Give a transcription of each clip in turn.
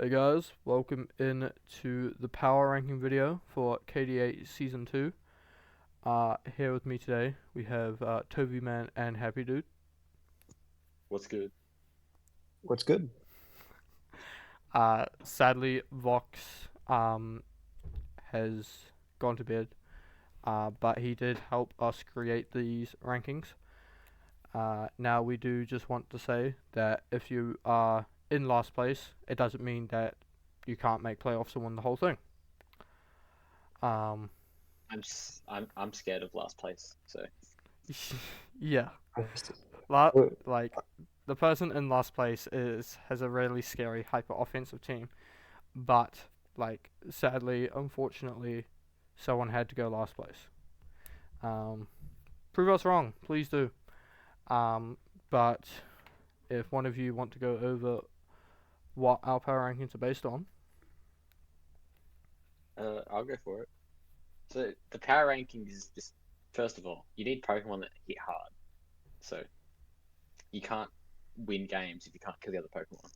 Hey guys, welcome in to the power ranking video for KDA Season 2. Here with me today we have Toveyman and Happydude. What's good? What's good? Sadly, Vox has gone to bed, but he did help us create these rankings. Now we do just want to say that if you are in last place, it doesn't mean that you can't make playoffs and win the whole thing. Um, I'm scared of last place. So yeah, I see. La- What- like the person in last place has a really scary hyper offensive team, but sadly, unfortunately, someone had to go last place. Um, Prove us wrong, please do. But if one of you want to go over what our power rankings are based on, I'll go for it. So the power rankings is just first of all, you need Pokemon that hit hard. So you can't win games if you can't kill the other Pokemon.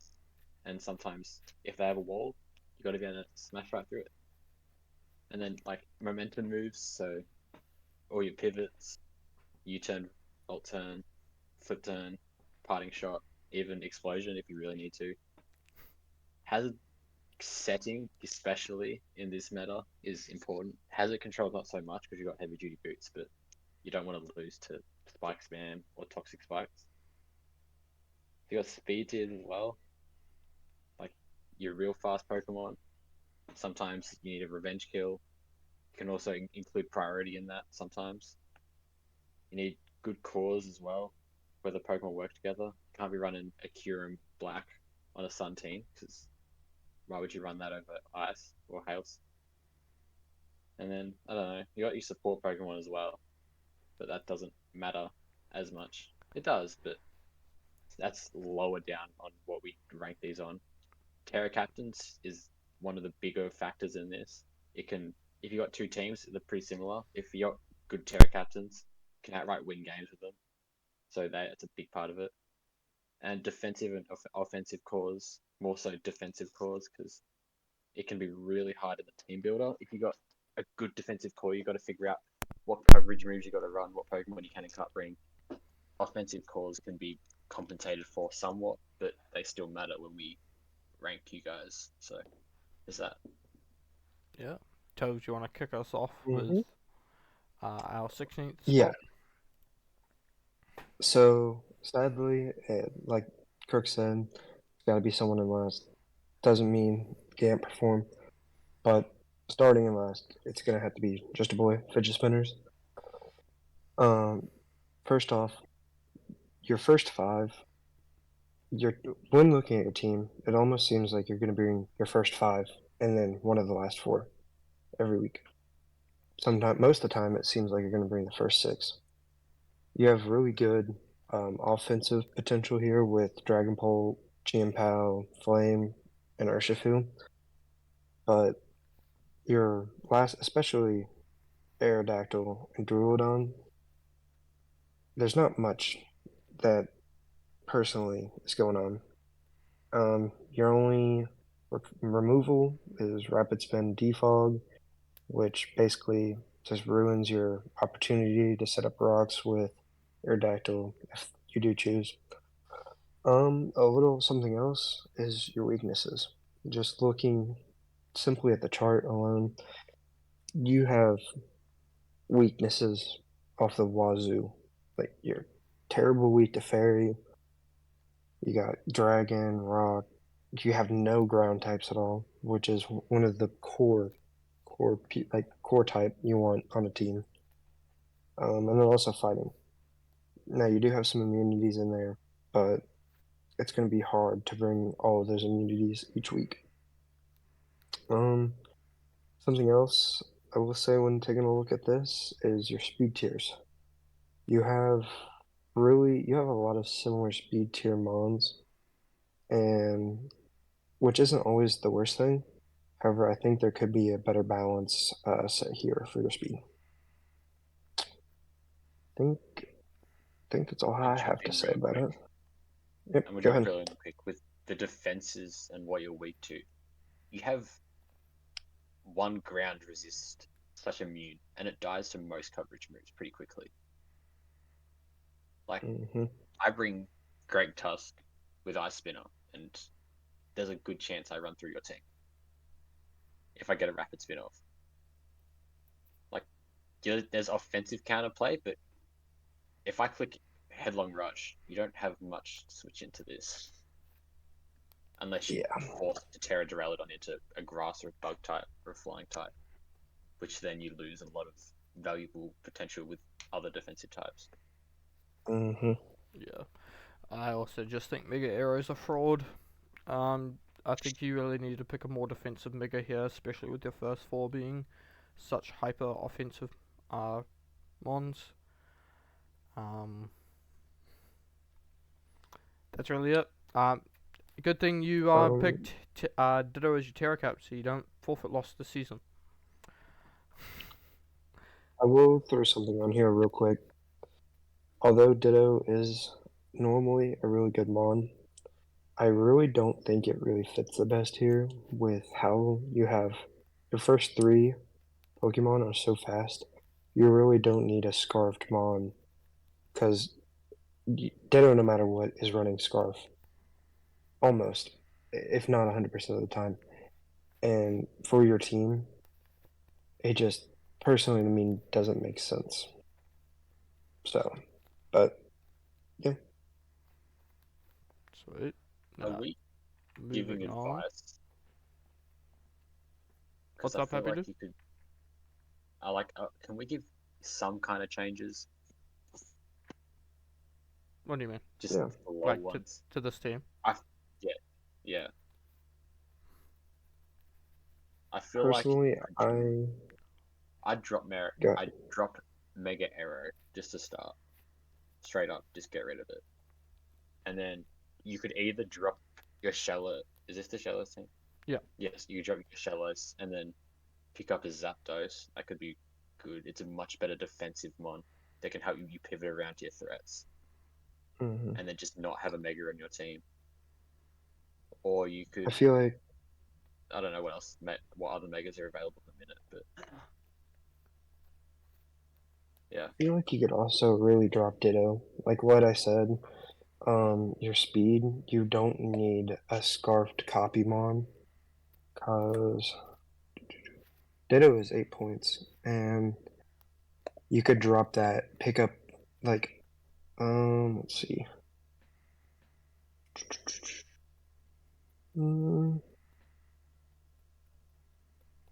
And sometimes if they have a wall, you got to be able to smash right through it. And then like momentum moves, so all your pivots, U-turn, alt turn, flip turn, parting shot, even explosion if you really need to. Hazard setting, especially in this meta, is important. Hazard control not so much because you've got heavy duty boots, but you don't want to lose to spike spam or toxic spikes. You got speed tiers as well, like your real fast Pokemon. Sometimes you need a revenge kill. You can also include priority in that sometimes. You need good cores as well, where the Pokemon work together. You can't be running a Kyurem Black on a Sun team because why would you run that over Ice or Hails? And then I don't know, you got your support Pokemon as well, but that doesn't matter as much. It does, but that's lower down on what we rank these on. Terra Captains is one of the bigger factors in this. It can, if you got two teams that are pretty similar, if you got good Terra Captains, you can outright win games with them. So that's a big part of it. And defensive and offensive cores, more so defensive cores, because it can be really hard in the team builder. If you got a good defensive core, you got to figure out what coverage moves you got to run, what Pokemon you can and can't bring. Offensive cores can be compensated for somewhat, but they still matter when we rank you guys. So is that? yeah. Tove, do you want to kick us off with Mhm. our 16th Yeah. spot? So sadly, like Kirk said, it's got to be someone in last. Doesn't mean can't perform, but starting in last, it's gonna have to be just a boy, fidget spinners. Um, First off, your first five. You're when looking at your team, it almost seems like you're gonna bring your first five and then one of the last four every week. Sometimes, most of the time, it seems like you're gonna bring the first six. You have really good offensive potential here with Dragon Pole, Chien-Pao, Flame, and Urshifu, but your last, especially Aerodactyl and Duraludon, there's not much that personally is going on. Your only removal is Rapid Spin Defog, which basically just ruins your opportunity to set up rocks with Aerodactyl if you do choose. A little something else is your weaknesses. Just looking simply at the chart alone, you have weaknesses off the wazoo. Like you're terrible weak to fairy. You got dragon, rock. You have no ground types at all, which is one of the core type you want on a team. And then also fighting. Now you do have some immunities in there, but it's going to be hard to bring all of those immunities each week. Um, Something else I will say when taking a look at this is your speed tiers. You have you have a lot of similar speed tier mons, and which isn't always the worst thing. However, I think there could be a better balance set here for your speed. Think think that's all I'm I have to jumping say real about quick. it. Yep, I'm gonna go jump ahead. really quick with the defenses and what you're weak to. You have one ground resist / immune, and it dies to most coverage moves pretty quickly. Like, Mm-hmm. I bring Greg Tusk with Ice Spinner, and there's a good chance I run through your team if I get a rapid spin off. Like, there's offensive counterplay, but if I click Headlong Rush, you don't have much to switch into this. Unless you Yeah. force to Terra Duraludon into a grass or a bug type or a flying type, which then you lose a lot of valuable potential with other defensive types. Mm-hmm. Yeah. I also just think Mega Arrow's a fraud. I think you really need to pick a more defensive Mega here, especially with your first four being such hyper offensive mons. That's really it. Good thing you picked Ditto as your Terra Cap, so you don't forfeit loss this season. I will throw something on here real quick. Although Ditto is normally a really good mon, I really don't think it really fits the best here with how you have your first three Pokemon are so fast. You really don't need a Scarfed mon because Ditto, no matter what, is running Scarf almost, if not 100% of the time. And for your team, it just personally to me doesn't make sense. So, but yeah. Sweet. Are Now, we giving moving on. advice? Because What's I up, feel Happy like Dude? you could. Can we give some kind of changes? What do you mean? Just Yeah. the low Like ones. to this team? Yeah. I feel Personally, like I'd drop got I'd drop Mega Arrow just to start. Straight up, just get rid of it. And then you could either drop your Shellos. Is this the Shellos team? Yeah. Yes, you drop your Shellos and then pick up a Zapdos. That could be good. It's a much better defensive mon that can help you pivot around your threats. mm-hmm. And then just not have a Mega on your team. Or you I could, feel like I don't know what else, what other Megas are available in a minute, but yeah. I feel like you could also really drop Ditto. Like what I said, your speed, you don't need a Scarfed Copymon, cause Ditto is 8 points, and you could drop that, pick up like let's see.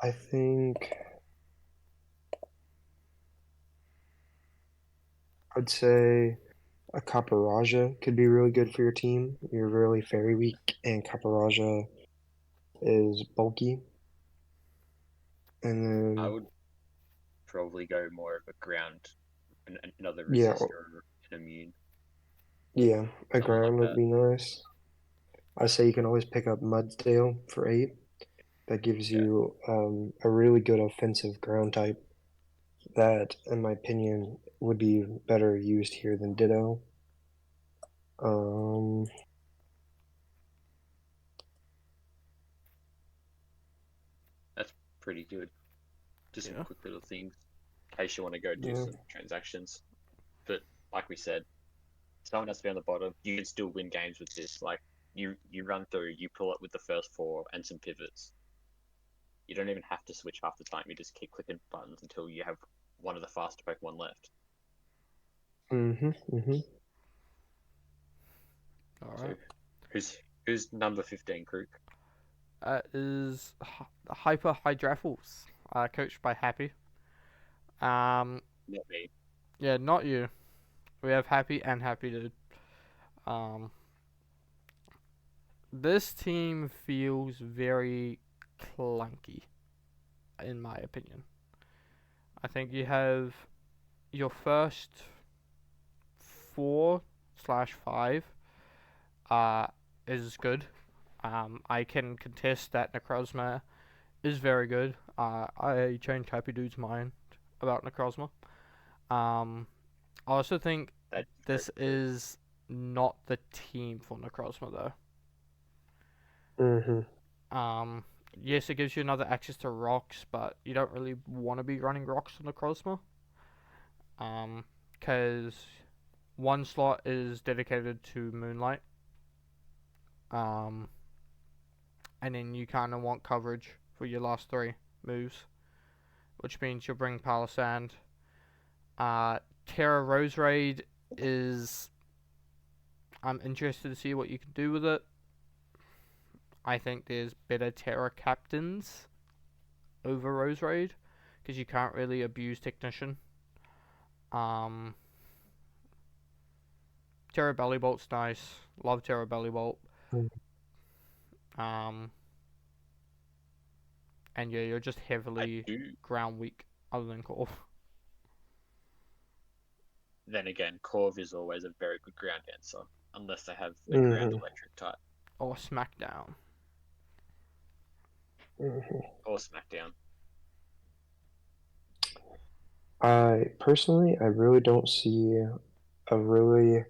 I think I'd say a Caparaja could be really good for your team. You're really fairy weak, and Caparaja is bulky. And I then, would probably go more of a ground, another yeah, resist or an immune, yeah, a something like ground would that. be nice. I say you can always pick up Mudsdale for 8. That gives Yeah, you a really good offensive ground type that, in my opinion, would be better used here than Ditto. Um, that's pretty good. Just some Yeah. quick little things in case you want to go do yeah, some transactions. But like we said, someone has to be on the bottom. You can still win games with this. Like you run through, you pull it with the first four and some pivots. You don't even have to switch half the time. You just keep clicking buttons until you have one of the faster Pokemon left. mm-hmm. All So, right. who's number 15, Krook? Is Hyper Hydraffles, coached by Happy. Um, Not me. yeah, not you. We have Happy and Happy Dude. Um, this team feels very clunky, in my opinion. I think you have your first 4/5 uh, is good. I can contest that Necrozma is very good. I changed Happy Dude's mind about Necrozma. I also think That's this is not the team for Necrozma though. Mm-hmm. Yes, it gives you another access to rocks, but you don't really want to be running rocks on the Crosma. Because one slot is dedicated to Moonlight. Um, and then you kind of want coverage for your last three moves, which means you'll bring Palisand. Terra Rose Raid is. I'm interested to see what you can do with it. I think there's better Terra captains over Rose Raid because you can't really abuse Technician. Um, Terra Belly Bolt's nice. Love Terra Belly Bolt. Um, and yeah, you're just I heavily do. ground weak other than Corv. Then again, Corv is always a very good ground answer, unless they have a ground Mm-hmm. electric type Or Smackdown. Mm-hmm. or Smackdown. I really don't see a really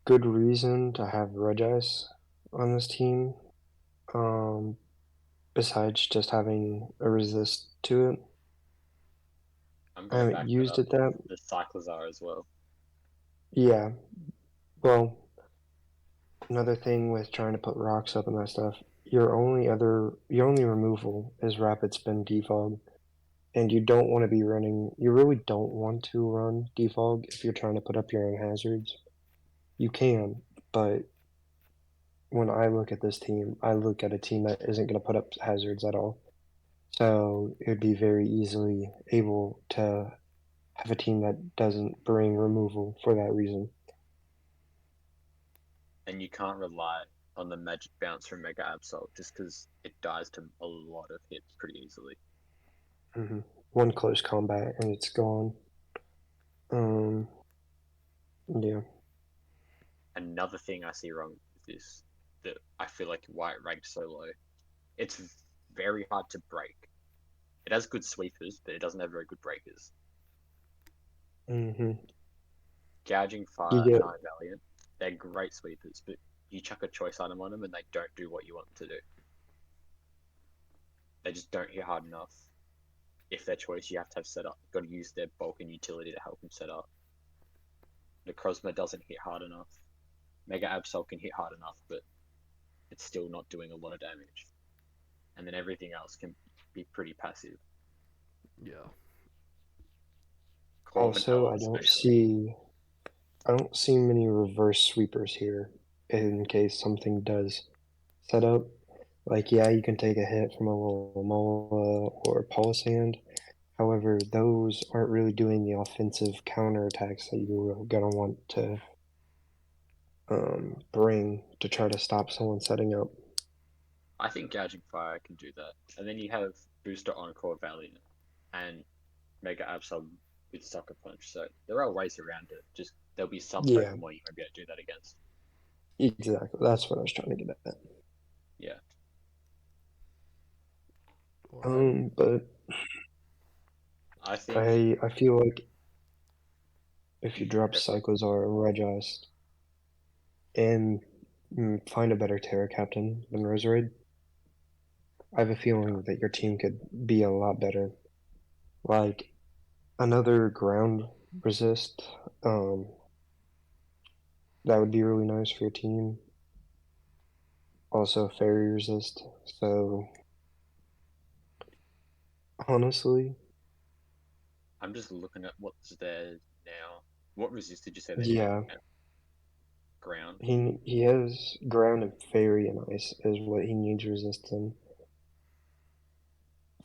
good reason to have Regis on this team. Um, Besides just having a resist to it. I'm I gonna haven't back that used up it with that. the Cyclozar as well. Yeah. Well, another thing with trying to put rocks up and that stuff, your only removal is rapid spin defog. And you don't want to be running, you really don't want to run defog if you're trying to put up your own hazards. You can, but when I look at this team, I look at a team that isn't going to put up hazards at all. So it would be very easily able to have a team that doesn't bring removal for that reason. And you can't rely on the magic bounce from Mega Absol just because it dies to a lot of hits pretty easily. Mm-hmm. One close combat and it's gone. Yeah. Another thing I see wrong with this that I feel like why it ranked so low, it's very hard to break. It has good sweepers, but it doesn't have very good breakers. Mm-hmm. Gouging You Fire and get Iron Valiant, they're great sweepers, but you chuck a choice item on them and they don't do what you want them to do. They just don't hit hard enough. If their choice, you have to have set up. You've got to use their bulk and utility to help them set up. The Necrozma doesn't hit hard enough. Mega Absol can hit hard enough, but it's still not doing a lot of damage. And then everything else can be pretty passive. Yeah. also Corvinella I don't see many reverse sweepers here in case something does set up. Like, yeah, you can take a hit from a little Mola or Palisand. However, those aren't really doing the offensive counterattacks that you're gonna want to bring to try to stop someone setting up. I think Gouging Fire can do that. And then you have Booster Encore Valiant and Mega Absol with Sucker Punch. So there are ways around it. Just there'll be some Yeah, Pokemon you won't be able to do that against. exactly. That's what I was trying to get at. Yeah. Alrighty. But I think I feel like if you drop Cyclozar and Regis and find a better Terra Captain than Roserade, I have a feeling that your team could be a lot better. Like another ground resist, that would be really nice for your team. Also fairy resist. So honestly, I'm just looking at what's there now. What resist did you say they needed? yeah, Ground. he has ground and fairy and ice is what he needs resist in.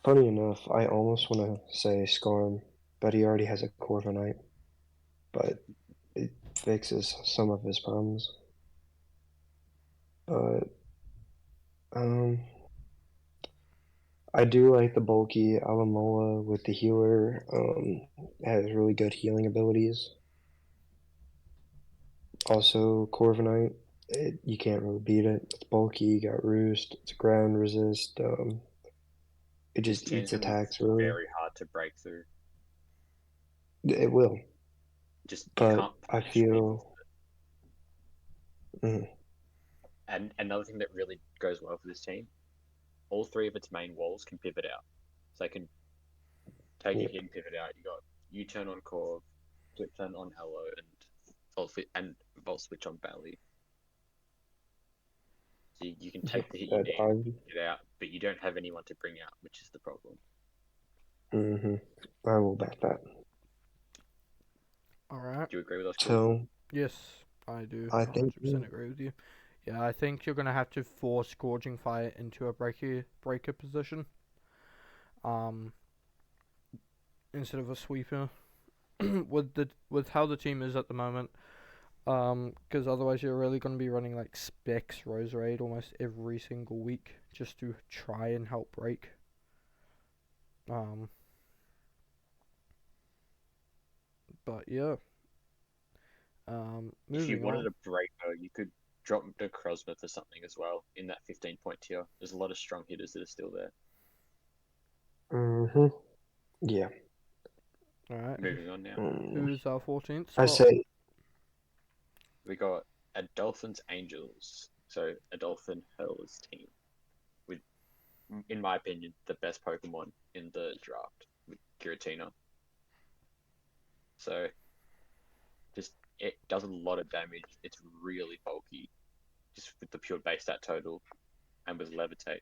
Funny enough, I almost want to say Skarm, but he already has a Corviknight, but it fixes some of his problems. But um, I do like the bulky Alamola with the healer. Has really good healing abilities. Also, Corviknight, you can't really beat it. It's bulky, you got Roost, it's ground resist. It This just team's eats gonna be attacks really. very hard to break through. It will, Just you but can't I punish people. feel mm, And another thing that really goes well for this team, all three of its main walls can pivot out. So they can take a Yep. hit and pivot out. You got U-turn on Corv, flip turn on Hello, and volt switch on Bally. So you can take the hit you need, get out, but you don't have anyone to bring out, which is the problem. I will back that. All right. Do you agree with us? So Yes, I do. I think 100% agree with you. Yeah, I think you're gonna have to force Scourging Fire into a breaker position. Instead of a sweeper. with how the team is at the moment. Because otherwise you're really gonna be running like Specs Rose Raid almost every single week just to try and help break. But yeah. If you Moving wanted on. a breaker, you could drop the Crosmith or something as well in that 15-point tier. There's a lot of strong hitters that are still there. Yeah. All right. Moving on now. Who's our 14th I spot? say We got a Dolphins Angels. So a Dolphin Hurlers team with, in my opinion, the best Pokemon in the draft with Giratina. So just it does a lot of damage. It's really bulky, just with the pure base stat total and with Levitate.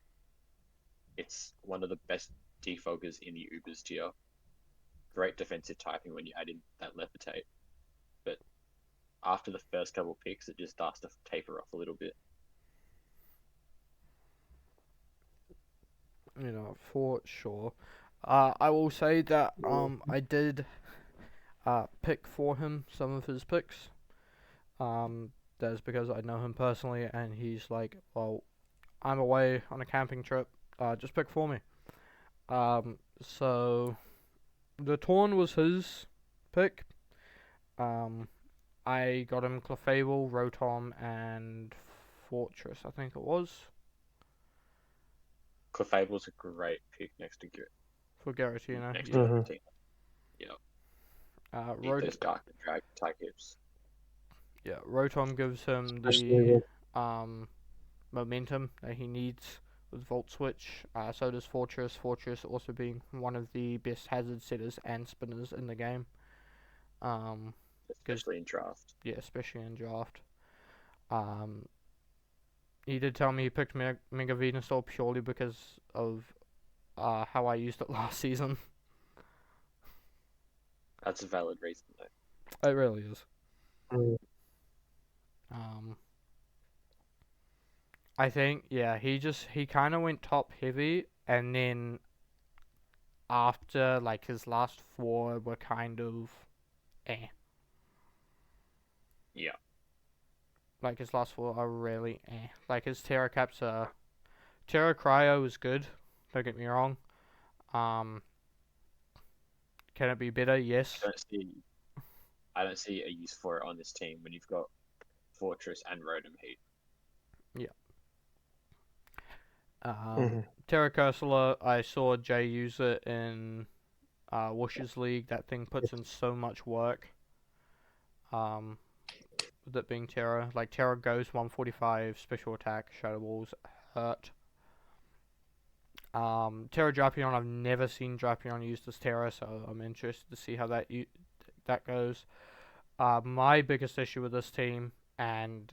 It's one of the best defoggers in the Ubers tier. Great defensive typing when you add in that Levitate. But after the first couple picks, it just starts to taper off a little bit. You know, for sure. I will say that I did pick for him some of his picks. That's because I know him personally, and he's like, well, I'm away on a camping trip. Just pick for me. So the Torn was his pick. I got him Clefable, Rotom, and Fortress, I think it was. Clefable's a great pick next to For Giratina. next Yeah. to Giratina. Need those dark and drag types. Yeah, Rotom gives him especially the momentum that he needs with Volt Switch. So does Fortress. Fortress also being one of the best hazard setters and spinners in the game. Especially in draft. Yeah, especially in draft. He did tell me he picked Mega Venusaur purely because of how I used it last season. That's a valid reason, though. It really is. I think, yeah, he kind of went top heavy, and then after, like, his last four were kind of eh. Yeah. Like, his last four are really eh. Like, his Terra Caps are... Terra Cryo is good, don't get me wrong. Can it be better? Yes. I don't see a use for it on this team when you've got Fortress and Rotom Heat. Terra Cursula, I saw Jay use it in Wash's League. That thing puts in so much work. With it being Terra. Like, Terra goes 145, special attack, Shadow Balls, hurt. Terra Drapion, I've never seen Drapion used as Terra, so I'm interested to see how that goes. My biggest issue with this team, and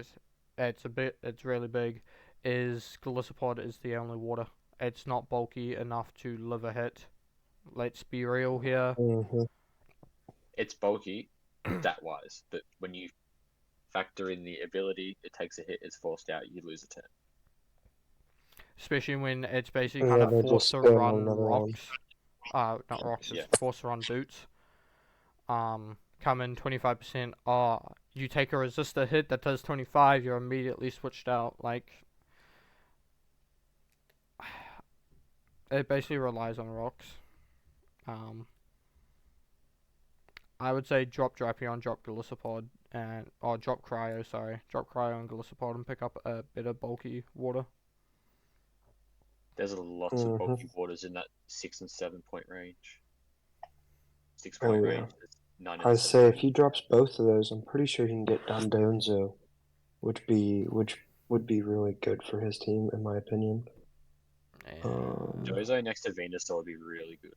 it's really big, is Golisopod is the only water. It's not bulky enough to live a hit. Let's be real here. It's bulky, stat-wise, but when you factor in the ability, it takes a hit, it's forced out, you lose a turn. Especially when it's basically kind of forced to run rocks. Not rocks, it's forced to run boots. Come in 25%. You take a resistor hit that does 25, you're immediately switched out. Like, it basically relies on rocks. I would say drop Drapion, drop Golisopod, drop Cryo, sorry. Drop Cryo and Golisopod and pick up a bit of bulky water. There's lots of bulky waters in that 6 and 7 point range. 6-point range. 9 and I say if he drops both of those, I'm pretty sure he can get Dondozo, which would be really good for his team, in my opinion. Jozo next to Venusaur would be really good.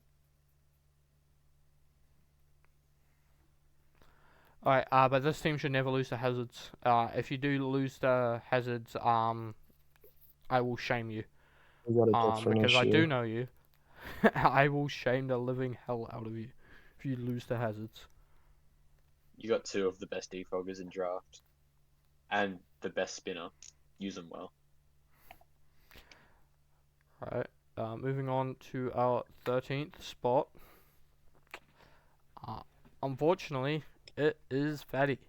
Alright, but this team should never lose to hazards. If you do lose to hazards, I will shame you. We got a different Because I issue. do know you. I will shame the living hell out of you if you lose to hazards. You got two of the best defoggers in draft, and the best spinner. Use them well. Right. Moving on to our 13th spot. Unfortunately, it is Fatty.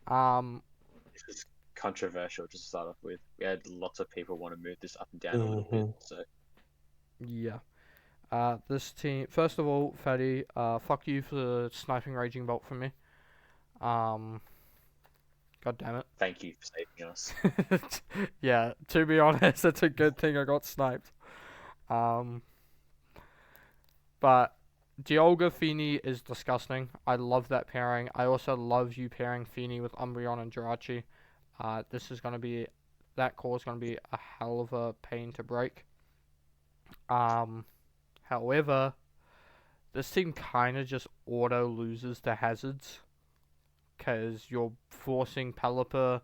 This is controversial to start off with. We had lots of people want to move this up and down a little bit. So Yeah. This team. First of all, Fatty. Fuck you for the sniping raging bolt from me. God damn it. thank you for saving us. Yeah. To be honest, it's a good thing I got sniped. But Dialga Fini is disgusting. I love that pairing. I also love you pairing Fini with Umbreon and Jirachi. This is gonna be that core is gonna be a hell of a pain to break. However, this team kind of just auto loses to hazards because you're forcing Pelipper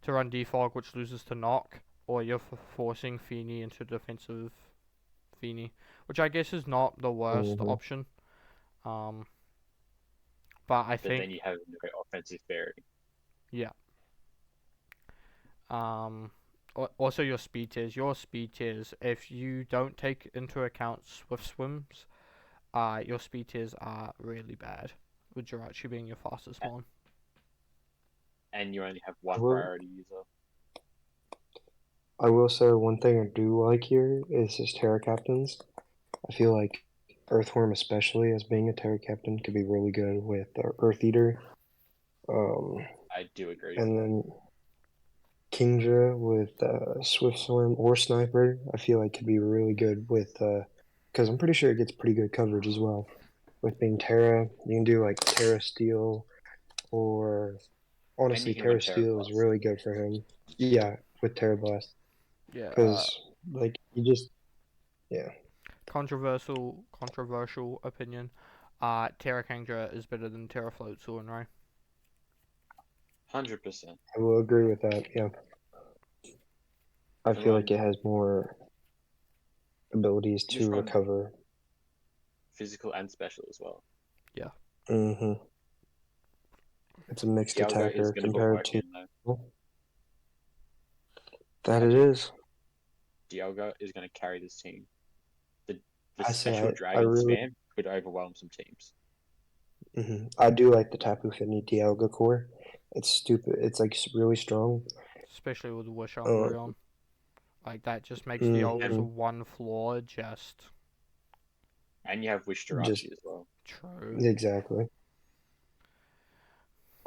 to run defog, which loses to knock, or you're forcing Fini into defensive Fini, which I guess is not the worst option. But I think then you have no offensive variety. Yeah. Also your speed tiers. Your speed tiers, if you don't take into account Swift Swims, your speed tiers are really bad, with Jirachi being your fastest one. And you only have one priority user. I will say one thing I do like here is his Terra Captains. I feel like Earthworm, especially as being a Terra Captain, could be really good with Earth Eater. I do agree. And then Kingdra with Swift Swim or Sniper, I feel like could be really good with, because I'm pretty sure it gets pretty good coverage as well. With being Terra, you can do like Terra Steel, or honestly, Terra Steel is really good for him. Yeah, with Terra Blast. Yeah. Because like you just, yeah. Controversial opinion. Terra Kingdra is better than Terra Floatzel, right? 100%. I will agree with that. Yeah. I feel like it has more abilities to recover. Physical and special as well. Yeah. It's a mixed Dialga attacker compared to that. Imagine it is. Dialga is going to carry this team. The special dragon spam could overwhelm some teams. I do like the Tapu Fini Dialga core. It's stupid. It's like really strong. Especially with Wish Umbreon. Like that just makes Dialga's one flaw just. And you have Wish Jirachi as well. True. Exactly.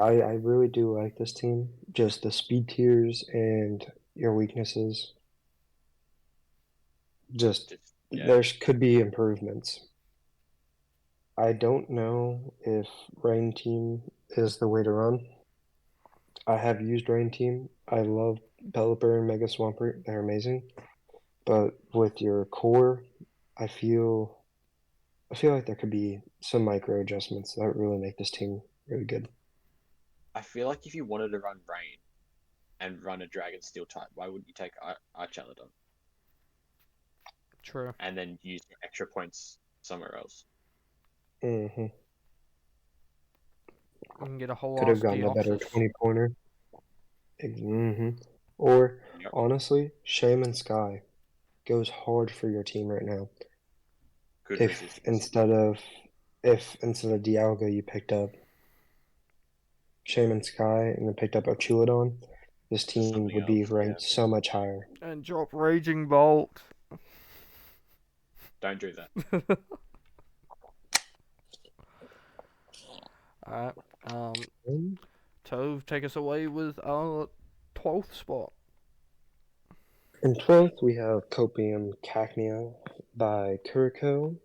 I really do like this team. Just the speed tiers and your weaknesses. There could be improvements. I don't know if Rain Team is the way to run. I have used Rain Team. I love Pelipper and Mega Swampert. They're amazing. But with your core, I feel like there could be some micro adjustments that really make this team really good. I feel like if you wanted to run Rain and run a Dragon Steel type, why wouldn't you take Archaludon? True. And then use your extra points somewhere else. You can get a whole could have gotten a better 20-pointer. Or honestly, Shaman Sky goes hard for your team right now. Good if instead of Dialga you picked up Shaman Sky and then picked up Archaludon, this team would be ranked so much higher. And drop Raging Bolt. Don't do that. Alright. Tove, take us away with our 12th spot. In 12th, we have Copium Cacnea by Kuriko.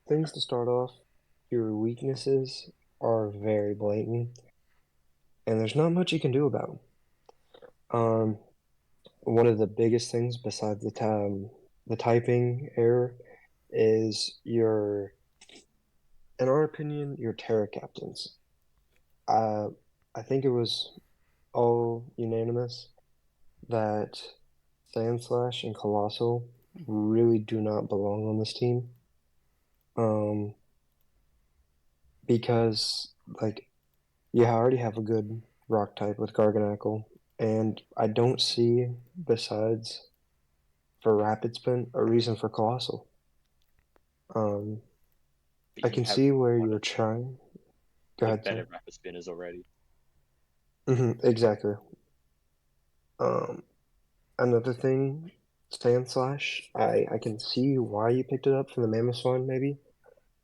Things to start off, your weaknesses are very blatant, and there's not much you can do about them. One of the biggest things besides the typing error is in our opinion, your Terra captains. Uh, I think it was all unanimous that Sandslash and Colossal really do not belong on this team. Because like you already have a good rock type with Garganackle, and I don't see, besides for Rapid Spin, a reason for Colossal. Um, But I you can have see where one you of were trying. Go the ahead, better sir. rapid spinners already. Exactly. Um, Another thing, Sandslash, I can see why you picked it up from the Mamoswine, maybe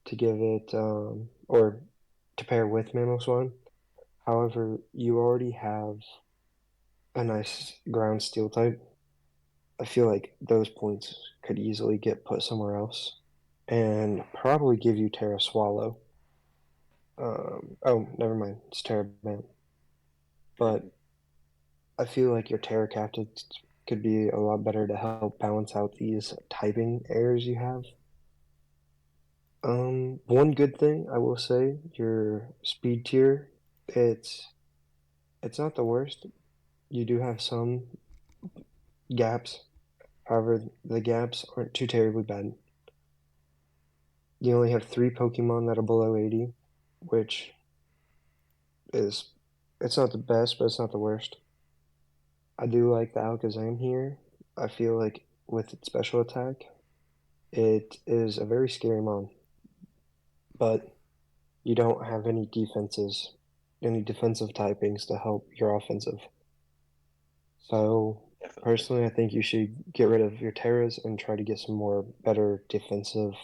to give it or to pair with Mamoswine. However, you already have a nice ground steel type. I feel like those points could easily get put somewhere else and probably give you Terra Swallow. Oh, never mind. It's Terra Band. But I feel like your Terra Captains could be a lot better to help balance out these typing errors you have. One good thing I will say, your speed tier, it's it's not the worst. You do have some gaps. However, the gaps aren't too terribly bad. You only have 3 Pokemon that are below 80, which is it's not the best, but it's not the worst. I do like the Alakazam here. I feel like with its special attack, it is a very scary mon, but you don't have any defensive typings to help your offensive. So Definitely. personally, I think you should get rid of your Terras and try to get some more better defensive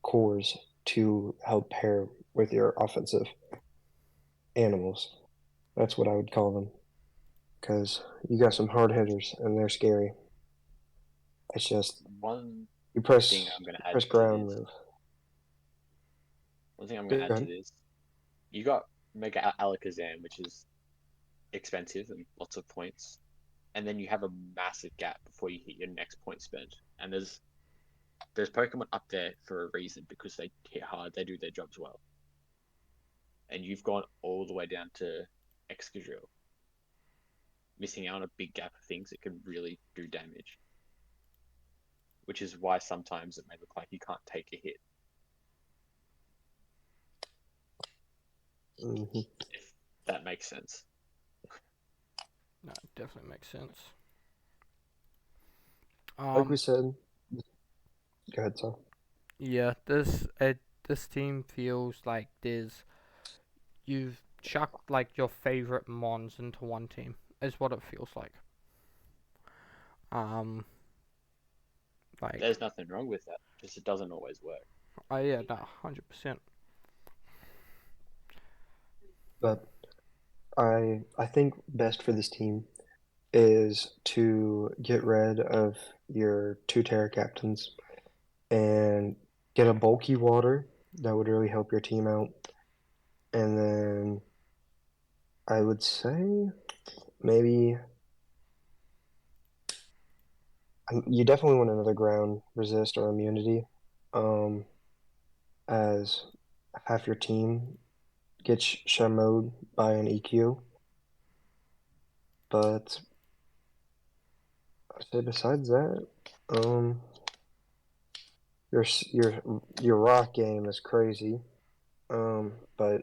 cores to help pair with your offensive animals. That's what I would call them. Because you got some hard hitters and they're scary. It's just One you thing press I'm going you to add press to ground this. move. One thing I'm going to add to Good. this. You got Mega Alakazam, which is expensive and lots of points, and then you have a massive gap before you hit your next point spent. And there's Pokemon up there for a reason because they hit hard, they do their jobs well, and you've gone all the way down to Excadrill, missing out on a big gap of things that can really do damage. Which is why sometimes it may look like you can't take a hit. Hmm. If that makes sense. No, it definitely makes sense. Like we said, go ahead, sir. Yeah, this team feels like you've chucked like your favorite mons into one team. Is what it feels like. Um, like There's nothing wrong with that, just it doesn't always work. oh yeah, no, 100%. But I think best for this team is to get rid of your 2 Terra captains and get a bulky water that would really help your team out. And then I would say maybe you definitely want another ground resist or immunity, as half your team gets shamoed by an EQ. But I'd say besides that, um, your your rock game is crazy. But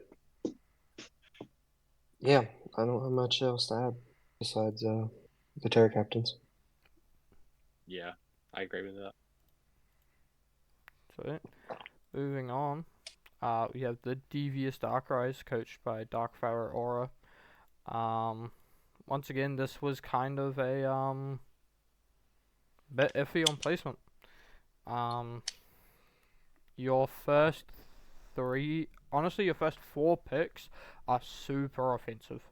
yeah, I don't have much else to add besides the Terra captains. Yeah, I agree with that. So moving on, we have the Devious Darkrai coached by Darkfire Aura. Once again, this was kind of a bit iffy on placement. Um, your first honestly, your first 4 picks are super offensive.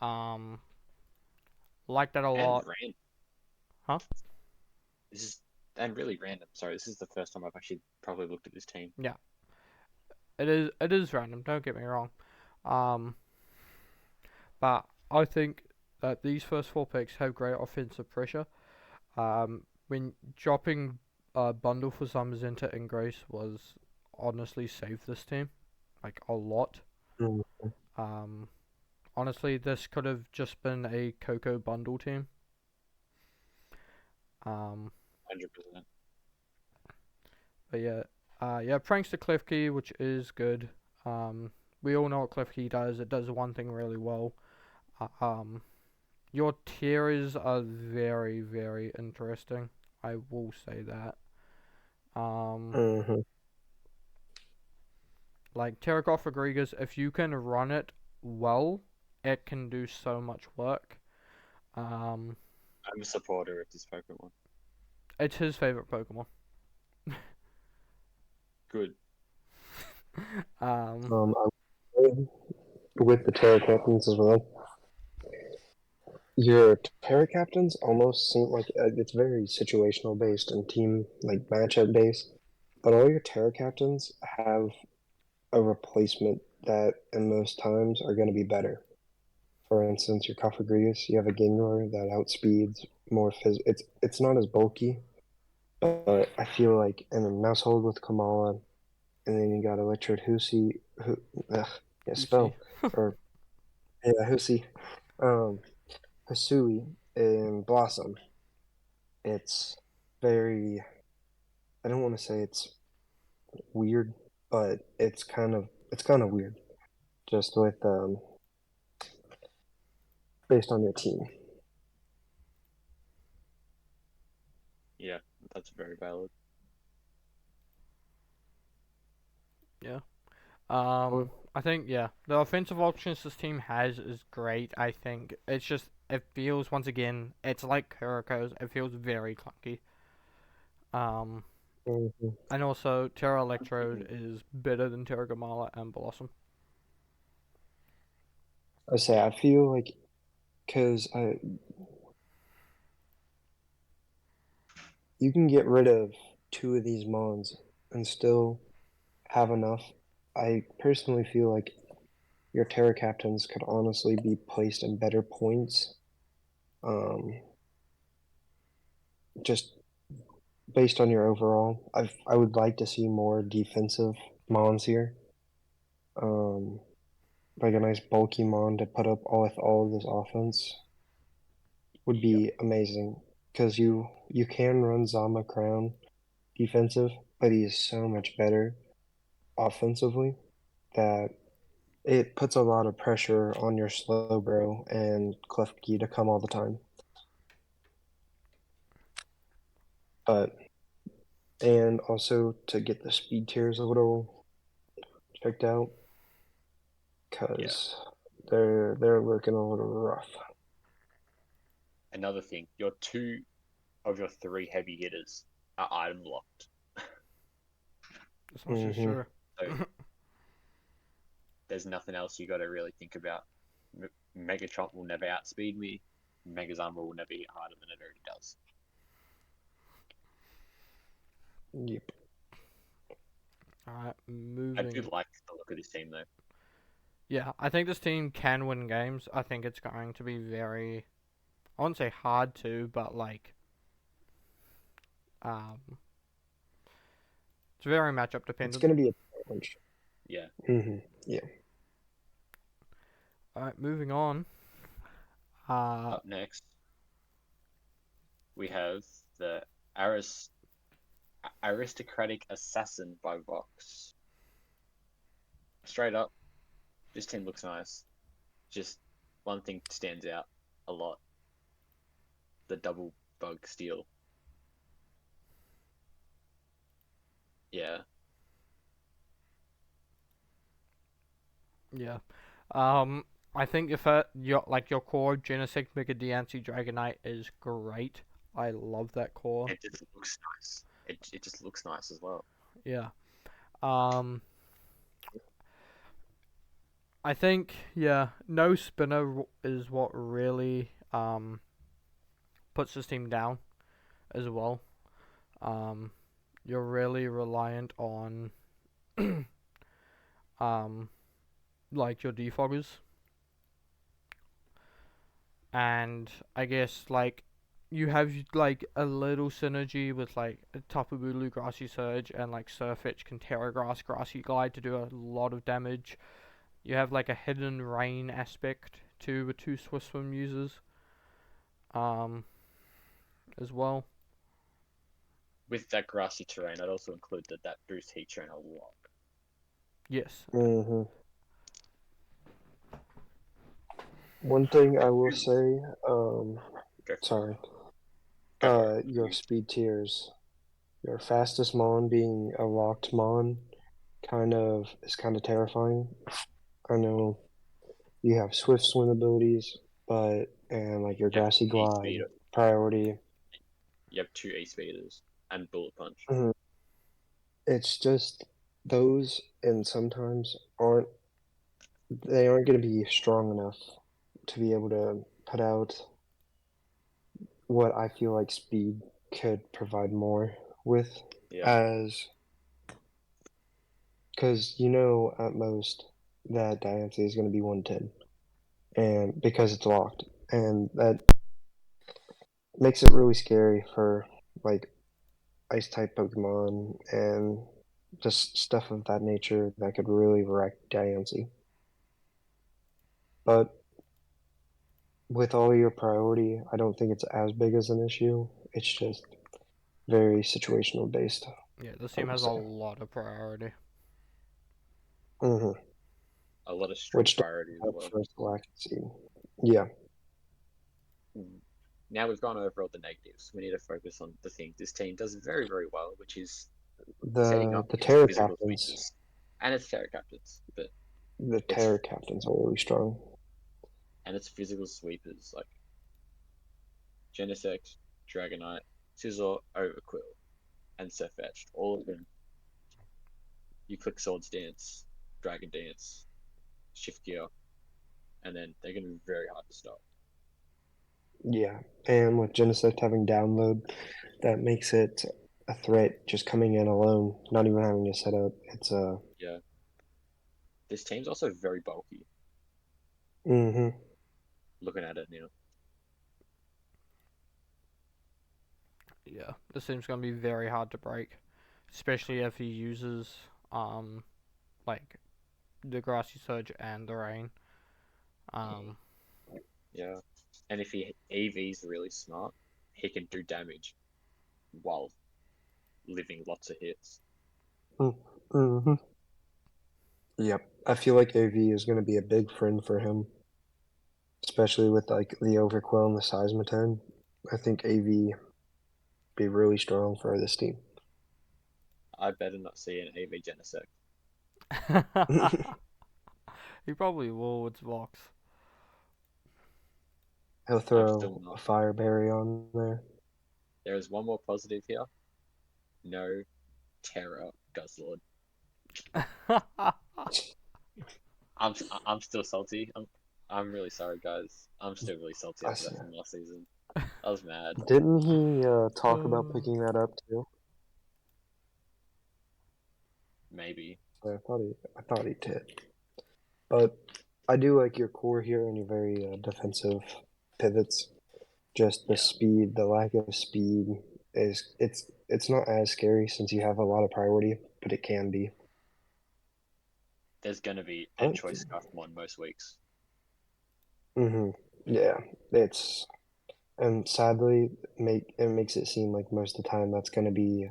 Um, like that a And lot. random. Huh? This is and really random. Sorry, this is the first time I've actually probably looked at this team. Yeah, it is random. Don't get me wrong. Um, but I think that these first 4 picks have great offensive pressure. When dropping Bundle for Summers into Ingrace was honestly saved this team, like a lot. Mm. Honestly, this could have just been a Coco Bundle team. 100%. But yeah, Prankster Klefki, which is good. We all know what Klefki does. It does one thing really well. Your tiers are very, very interesting. I will say that. Mm-hmm. Like Terracoth Rodriguez, if you can run it well, it can do so much work. I'm a supporter of this Pokemon. It's his favorite Pokemon. Good. I'm with the Terra Captains as well. Your Terra Captains almost seem like it's very situational based and team like matchup based, but all your Terra Captains have a replacement that in most times are going to be better. For instance, your Cofagrigus, you have a Gengar that outspeeds more it's not as bulky, but I feel like in a Mousehold with Kamala, and then you got Electrode Husi, Lucy. spell or Husi, Hisui, and Blossom. It's very. I don't want to say it's weird, but it's kind of weird, just with based on your team. Yeah, that's very valid. Yeah. I think the offensive options this team has is great. I think it's just it feels once again it's like Kuriko's. It feels very clunky. Mm-hmm. And also Terra Electrode is better than Terra Gamala and Blossom. I feel like because you can get rid of 2 of these mons and still have enough. I personally feel like your Terra Captains could honestly be placed in better points. Just based on your overall, I would like to see more defensive mons here. Like a nice bulky mon to put up with all of this offense would be amazing. Because you can run Zama Crown defensive, but he is so much better offensively that it puts a lot of pressure on your Slowbro and Klefki to come all the time. But and also to get the speed tiers a little checked out because they're looking a little rough. Another thing, your 2 of your 3 heavy hitters are item locked. This much is true. So there's nothing else you got to really think about. Megatron will never outspeed me. Megazamba will never hit harder than it already does. Yep. Alright, I moving. do like the look of this team though. Yeah, I think this team can win games. I think it's going to be very, I wouldn't say hard to, but like, it's very matchup It's dependent. going to be a challenge. Yeah. Yeah. Alright, moving on. Up next, we have the Aristocratic Assassin by Vox. Straight up, this team looks nice. Just one thing stands out a lot: the double bug steal. Yeah. Yeah. I think your core Genesect Mega Diancie Dragonite is great. I love that core. It just looks nice. It just looks nice as well. Yeah. I think no spinner is what really puts this team down as well. You're really reliant on like your defoggers. and I guess like you have like a little synergy with like Tapu Bulu, Grassy Surge, and like Surfetch can Terra Grass, Grassy Glide to do a lot of damage. You have like a hidden rain aspect too with two Swift Swim users, um, as well. With that grassy terrain, I'd also include that boost heat train a lot. Yes. hmm One thing I will say, Go, sorry, go for it. your speed tiers, your fastest Mon being a locked Mon, is kind of terrifying. I know you have swift swim abilities, and like your You have grassy glide E-speeder. priority. You have two E-speeders and bullet punch. Mhm. It's just those, and sometimes aren't going to be strong enough to be able to put out what I feel like speed could provide more with, Yeah. as because at most that Diancie is going to be 110, and because it's locked, and that makes it really scary for like ice type Pokemon and just stuff of that nature that could really wreck Diancie. But with all your priority, I don't think it's as big as an issue. It's just very situational based, Yeah, this I team will has a say. lot of priority. hmm A lot of strong Which does priority as help well. for Select Seed. Yeah, Mm. Now we've gone over all the negatives. We need to focus on the things this team does very, very well, which is setting up the its Terror physical Captains, sweepers and its terror captains, but the it's Terror Captains are really strong. and its physical sweepers like Genesect, Dragonite, Scizor, Overquill, and Sefetched. All of them, you click Swords Dance, Dragon Dance, Shift Gear, and then they're going to be very hard to stop. Yeah, and with Genesect having download, that makes it a threat just coming in alone, not even having to set up. It's Yeah. This team's also very bulky, hmm looking at it now. Yeah, this team's gonna be very hard to break, especially if he uses like the Grassy Surge and the Rain. Um, Yeah. And if he EV's really smart, he can do damage while living lots of hits. hmm Yep. I feel like AV is going to be a big friend for him, especially with like the Overquill and the Seismitoad. I think AV be really strong for this team. I better not see an EV Genesect. he probably will with Vox. He'll I'm still throw a not. Fire Berry on there. There is one more positive here. No Terror Guzzlord. I'm still salty. I'm really sorry, guys. I'm still really salty I after see. that from last season. I was mad. Didn't he talk about picking that up too? Maybe. I thought he did. But I do like your core here and your very defensive pivots. Just the Yeah. speed, the lack of speed it's not as scary since you have a lot of priority, but it can be. There's gonna be a But choice Scuffmon most weeks. yeah, it's and sadly makes it seem like most of the time that's going to be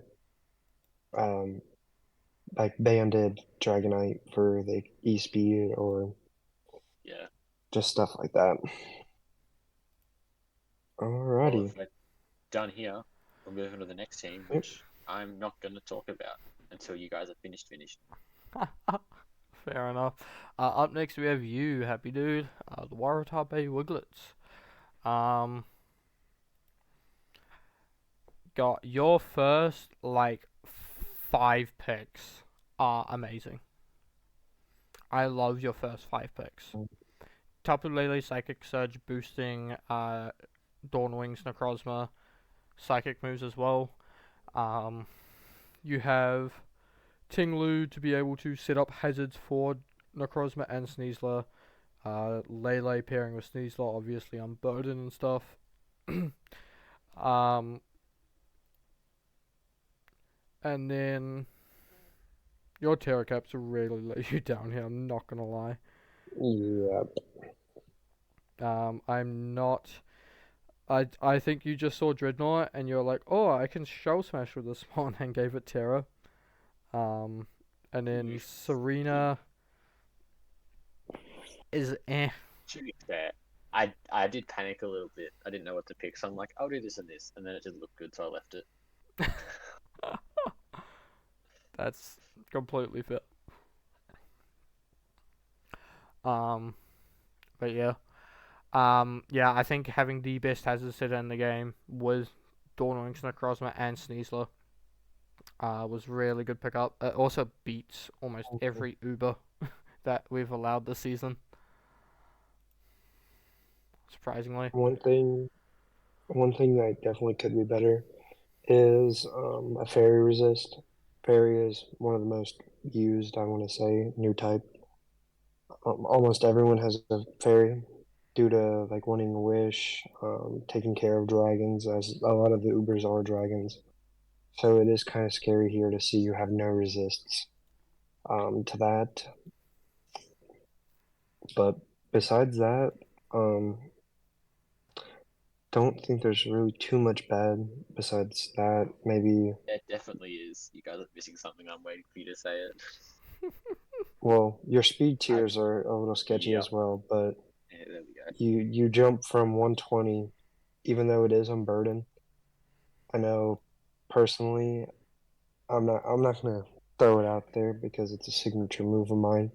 um like banded Dragonite for the E speed or Yeah. just stuff like that. Well, Alrighty. if we're done here, we'll move on to the next team, Yep. which I'm not gonna talk about until you guys are finished. Fair enough. Up next we have you, Happy Dude, the Waratah Bay Wiglets. Um, got your first like 5 picks are amazing. I love your first 5 picks. Tapu Lele Psychic Surge boosting Dawn Wings Necrozma psychic moves as well. Um, you have Ting Lu to be able to set up hazards for Necrozma and Sneasler. Lele pairing with Sneasler, obviously unburdened and stuff. um, and then your Terra Caps really let you down here. I'm not gonna lie. Yeah. I'm not. I think you just saw Dreadnought and you're like, oh, I can shell smash with this one, and gave it Terra. And then Serena is eh. To be fair, I did panic a little bit. I didn't know what to pick, so I'm like, I'll do this and this, and then it didn't look good, so I left it. That's completely fair. Um, but yeah. Yeah, I think having the best hazard setter in the game was Dawn Necrozma and Sneasler. Was really good pickup. It also beats almost every Uber that we've allowed this season. Surprisingly. One thing that definitely could be better is a fairy resist. Fairy is one of the most used, I want to say, new type. Almost everyone has a fairy due to like wanting a wish, taking care of dragons, as a lot of the Ubers are dragons. So it is kind of scary here to see you have no resists to that. But besides that, um, don't think there's really too much bad besides that. Maybe, It definitely is. You guys are missing something. I'm waiting for you to say it. well, your speed tiers are a little sketchy Yep. as well, but Yeah, there we go. you jump from 120, even though it is unburdened. I know personally, I'm not gonna throw it out there because it's a signature move of mine,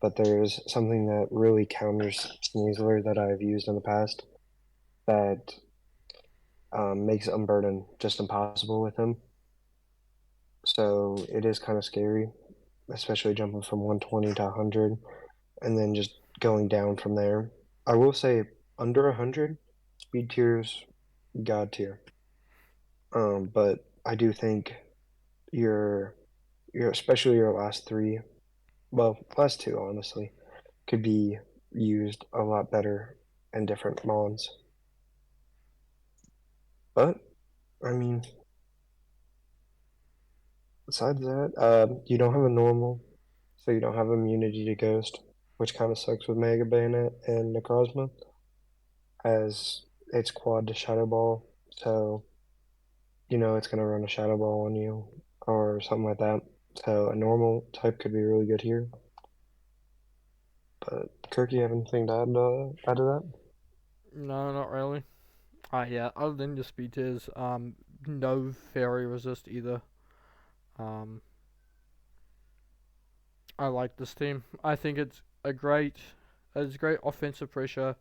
but there is something that really counters Sneasler that I've used in the past that makes unburden just impossible with him. So it is kind of scary, especially jumping from 120 to 100 and then just going down from there. I will say under 100, speed tiers, god tier. But I do think your especially your last three, well, last two honestly, could be used a lot better in different mons. But I mean, besides that, you don't have a normal, so you don't have immunity to ghost, which kind of sucks with Mega Bayonet and Necrozma, as it's quad to Shadow Ball, so you know it's gonna run a Shadow Ball on you or something like that. So a normal type could be really good here. But Kirk, you have anything to add to that? No, not really. Yeah, other than your speed tiers, no fairy resist either. Um, I like this team. I think it's great offensive pressure.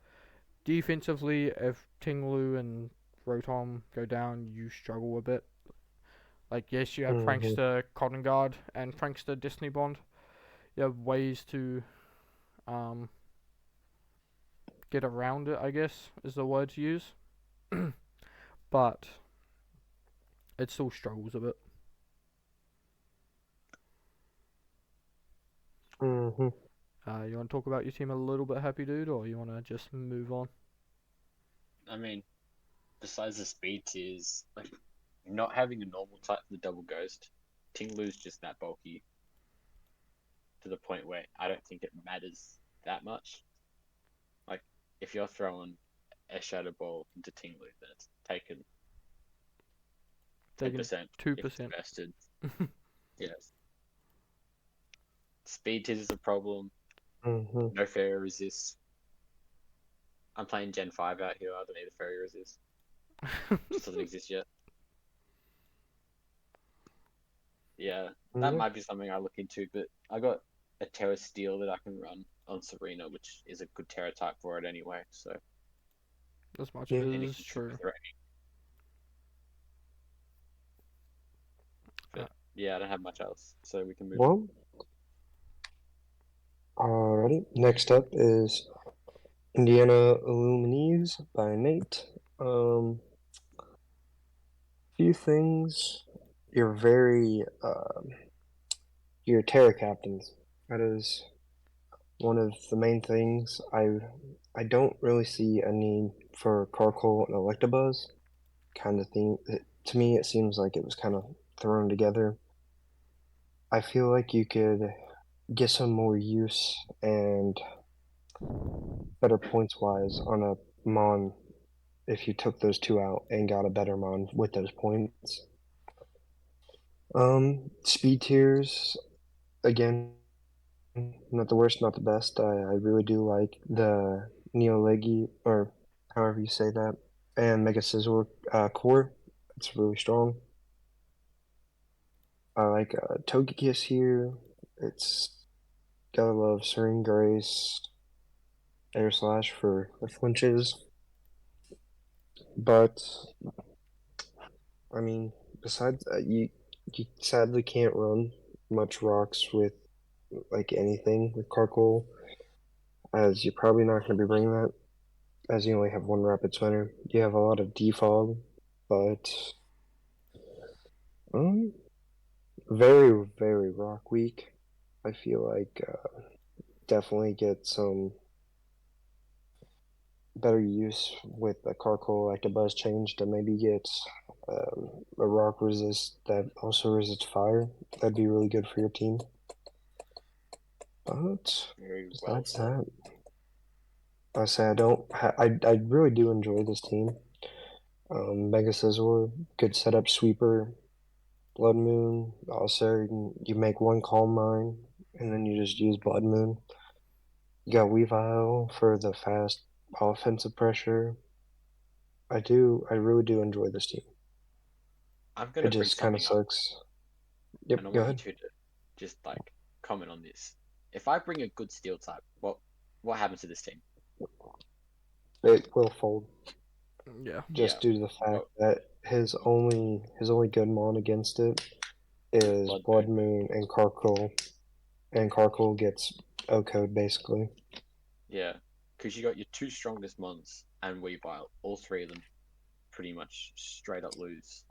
Defensively, if Tinglu and Rotom go down, you struggle a bit. Like, yes, you have Mm-hmm. Prankster Cotton Guard and Prankster Destiny Bond. You have ways to um, get around it, I guess, is the word to use. But it still struggles a bit. Mm-hmm. You want to talk about your team a little bit, Happy Dude, or you want to just move on? I mean, besides the speed tiers, like not having a normal type for the double ghost, Tinglu's just that bulky to the point where I don't think it matters that much. Like if you're throwing a shadow ball into Tinglu, then it's taken Taking 10% if it's 2%. bested. Yes. Speed tiers is a problem. Mm-hmm. No fairy resist. I'm playing Gen 5 out here. I don't need a fairy resist. Just doesn't exist yet. Yeah, that Yeah. might be something I look into, but I got a Terra Steel that I can run on Serena, which is a good Terra type for it anyway, so As much Yeah. as anything super true. threatening. Uh, But yeah, I don't have much else, so we can move on. Well, alrighty. Next up is Indiana Illuminees by Nate. Few things. You're very your Terra captains. That is one of the main things. I don't really see a need for Carcoal and Electabuzz kind of thing. To me, it seems like it was kind of thrown together. I feel like you could get some more use and better points wise on a Mon if you took those two out and got a better Mon with those points. Speed tiers, again, not the worst, not the best. I really do like the Neolegi, or however you say that, and Mega Scizor core. It's really strong. I like Togekiss here. It's gotta love Serene Grace, Air Slash for the flinches. But I mean, besides you sadly can't run much rocks with like anything with Carcoal, as you're probably not going to be bringing that, as you only have one Rapid Spinner. You have a lot of defog, but um, very very rock weak. I feel like definitely get some better use with the Carcoal Electabuzz change to maybe get a rock resist that also resists fire. That'd be really good for your team. But Very well besides said. that, I say I really do enjoy this team. Mega Scizor, good setup sweeper, Blood Moon. Also, you make one Calm Mind, and then you just use Blood Moon. You got Weavile for the fast offensive pressure. I really do enjoy this team. I'm It gonna bring just kind of something up, sucks. and I Yep, go want you ahead. two to just like comment on this. If I bring a good steel type, what happens to this team? It will fold Yeah. just Yeah, due to the fact well, that his only good mon against it is Blood Blood Moon. Moon and Carcoal, and Carcoal gets O-code basically. Yeah, because you got your two strongest mons and Weavile. All three of them pretty much straight up lose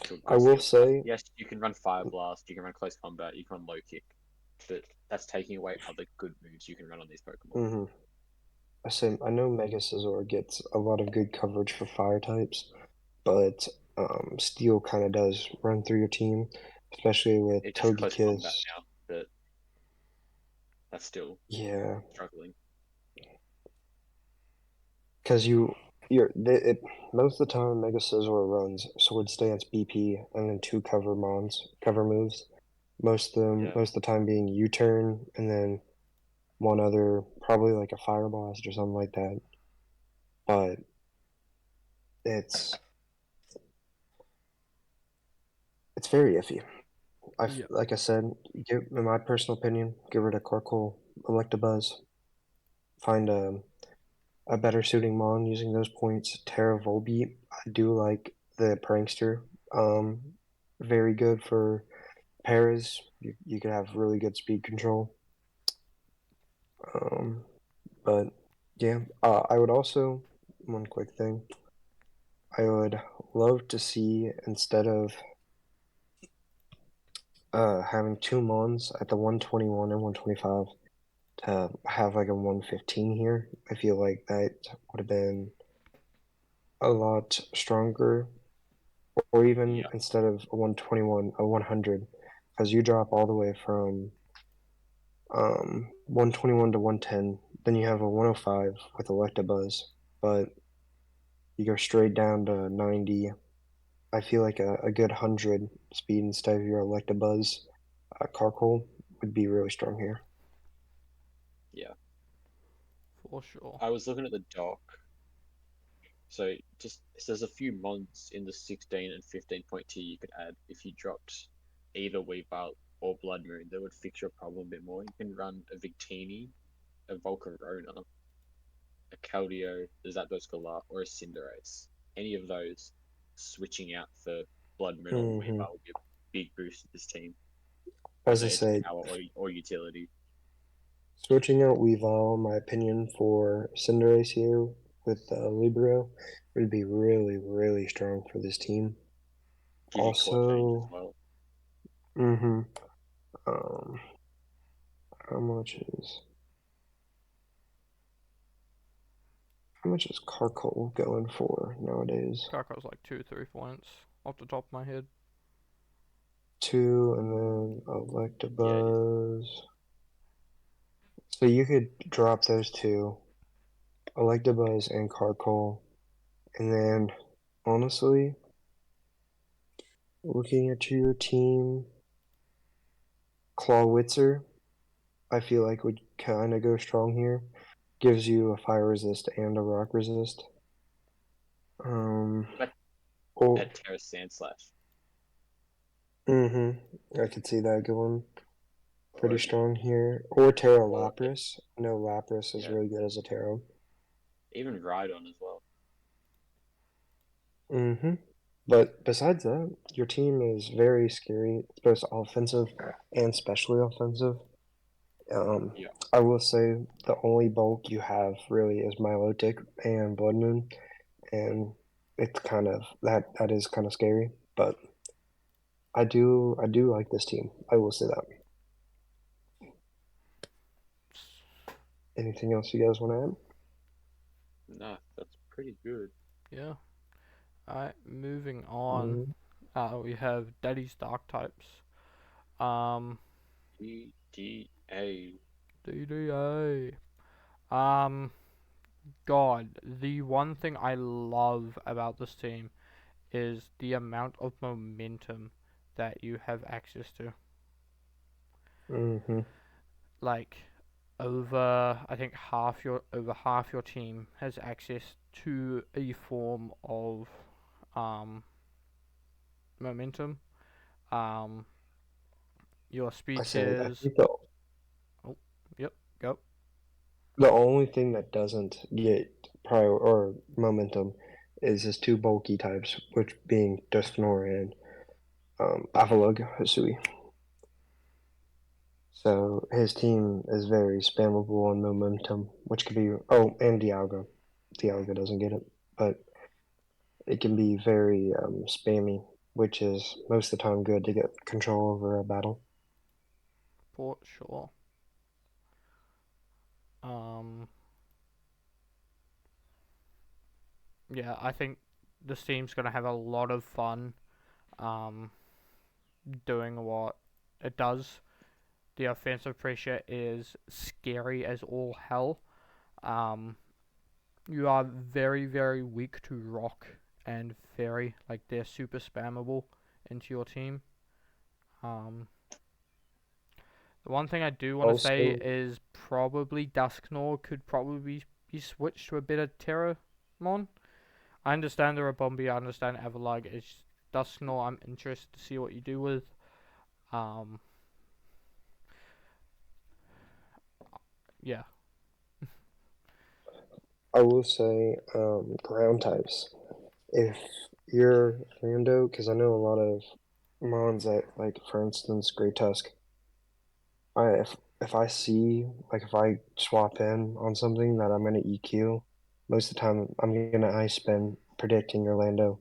to a I good will steel type. say, Yes, you can run Fire Blast, you can run Close Combat, you can run Low Kick, but that's taking away other good moves you can run on these Pokemon. mhm, I know Mega Scizor gets a lot of good coverage for fire types, but Steel kind of does run through your team, especially with It's just Close Togekiss. Combat now, but that's still Yeah, struggling. because most of the time Mega Scizor runs Sword Stance, BP, and then two cover moves. Yeah, Most of the time being U-turn, and then one other, probably like a Fire Blast or something like that. But it's it's very iffy. Yeah. Like I said, in my personal opinion, get rid of Carcoal, Electabuzz, find a better suiting mon using those points. Terra Volbeat, I do like the Prankster. Um, very good for Paras. You could have really good speed control. Um, but yeah, I would also, one quick thing, I would love to see, instead of having two mons at the 121 and 125, to have like a 115 here. I feel like that would have been a lot stronger, or even yeah, instead of a 121, a 100, because you drop all the way from 121 to 110, then you have a 105 with Electabuzz, but you go straight down to 90. I feel like a good 100 speed instead of your Electabuzz Carcoal would be really strong here. yeah. For sure. I was looking at the doc. So just there's a few mods in the 16 and 15 point tier you could add if you dropped either Weavile or Blood Moon that would fix your problem a bit more. You can run a Victini, a Volcarona, a Keldeo, a Zapdos Galar, or a Cinderace. Any of those switching out for Blood Moon or Hmm. Weavile would be a big boost to this team, As whether I it's say, power or utility. switching out Weavile, in my opinion, for Cinderace here with Libero would be really, really strong for this team. Give you core change as Also, well. mm-hmm. Um, how much is? How much is Carcole going for nowadays? Kakar's like 2-3 points off the top of my head. 2, and then Yeah, Electabuzz. So you could drop those two, Electabuzz and Carcole, and then honestly, looking at your team, Clawitzer, I feel like would kind of go strong here. Gives you a fire resist and a rock resist. but Oh, had Terra Sandslash. I could see that going pretty Or strong here. Or Terra or Lapras. No, Lapras is yeah, really good as a Terra. even Rhydon as well. But besides that, your team is very scary. It's both offensive and specially offensive. Yeah. I will say the only bulk you have really is Milotic and Blood Moon, and it's kind of that is kind of scary. But I do like this team. I will say that. Anything else you guys want No, that's pretty good. Yeah. Alright, moving to on. add? We have Daddy's Dark types. Um, KDA. DDA. Um, God, the one thing I love about this team is the amount of momentum that you have access to. Mm-hmm. Like, I think over half your team has access to a form of um momentum. Um, your speed I say I tiers. think the Oh, yep, go. the only thing that doesn't get prior or momentum is his two bulky types, which being Dusknoir and Avalugg Hisui. So his team is very spammable on momentum, which could be and Dialga. Dialga doesn't get it, but it can be very spammy, which is most of the time good to get control over a battle. For sure. Um, yeah, I think this team's gonna have a lot of fun um, doing what it does. The offensive pressure is scary as all hell. Um, you are very, very weak to rock and fairy. Like, they're super spammable into your team. Um, the one thing I do want to say Also, is probably Dusknoir could probably be switched to a better Terramon. I understand the Rabombi, I understand Everlag. It's Dusknoir I'm interested to see what you do with. Um, yeah, I will say ground types. If you're Lando, because I know a lot of Mons that, like, for instance, Great Tusk. If I see, like, if I swap in on something that I'm gonna EQ, most of the time I'm gonna ice spin predicting your Lando.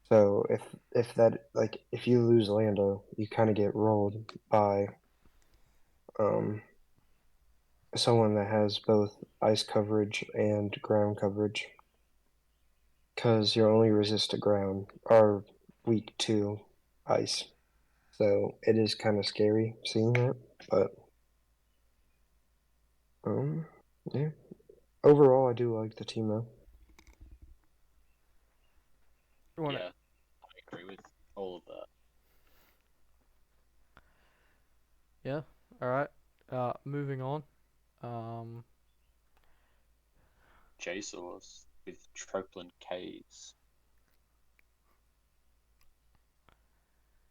So if that, like, if you lose Lando, you kind of get rolled by um someone that has both ice coverage and ground coverage, because you're only resist to ground or weak to ice. So it is kind of scary seeing that, but um yeah. Overall, I do like the team though. you want Yeah, I agree with all of that. Yeah. All right. Moving on. Um, JSauce with Troplin Caves.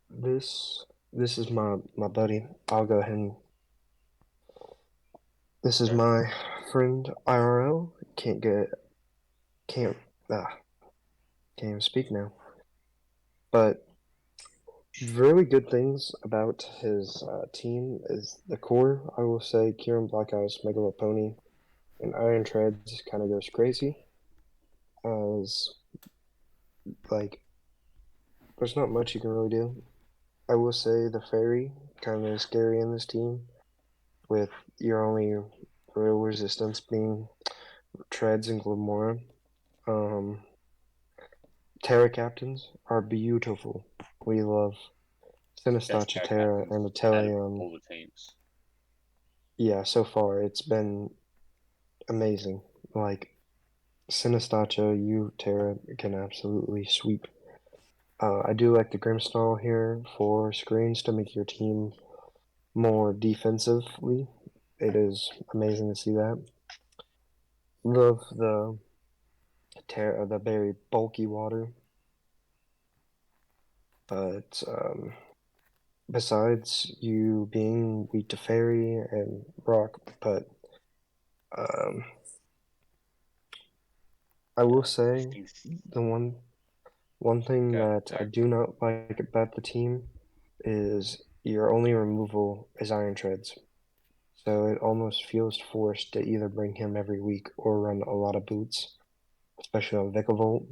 This is my buddy. I'll go ahead and this is Go. my friend IRL. Can't ah can't even speak now. But really good things about his team is the core. I will say Kieran Blackeyes, Megalopony, and Iron Treads kind of goes crazy. As like, there's not much you can really do. I will say the fairy kind of scary in this team, with your only real resistance being Treads and Glamora. Terra captains are beautiful. We love Best Sinistacha, Terra Terra, captains and out of Atelion. all the teams. Yeah, so far it's been amazing. Like Sinistacha, you, Terra can absolutely sweep. I do like the Grimstall here for screens to make your team more defensively. It is amazing to see that. Love the very bulky water, but besides you being weak to fairy and rock, but um, I will say Things the one thing go. that I do not like about the team is your only removal is Iron Treads. So it almost feels forced to either bring him every week or run a lot of boots, especially on Vikavolt.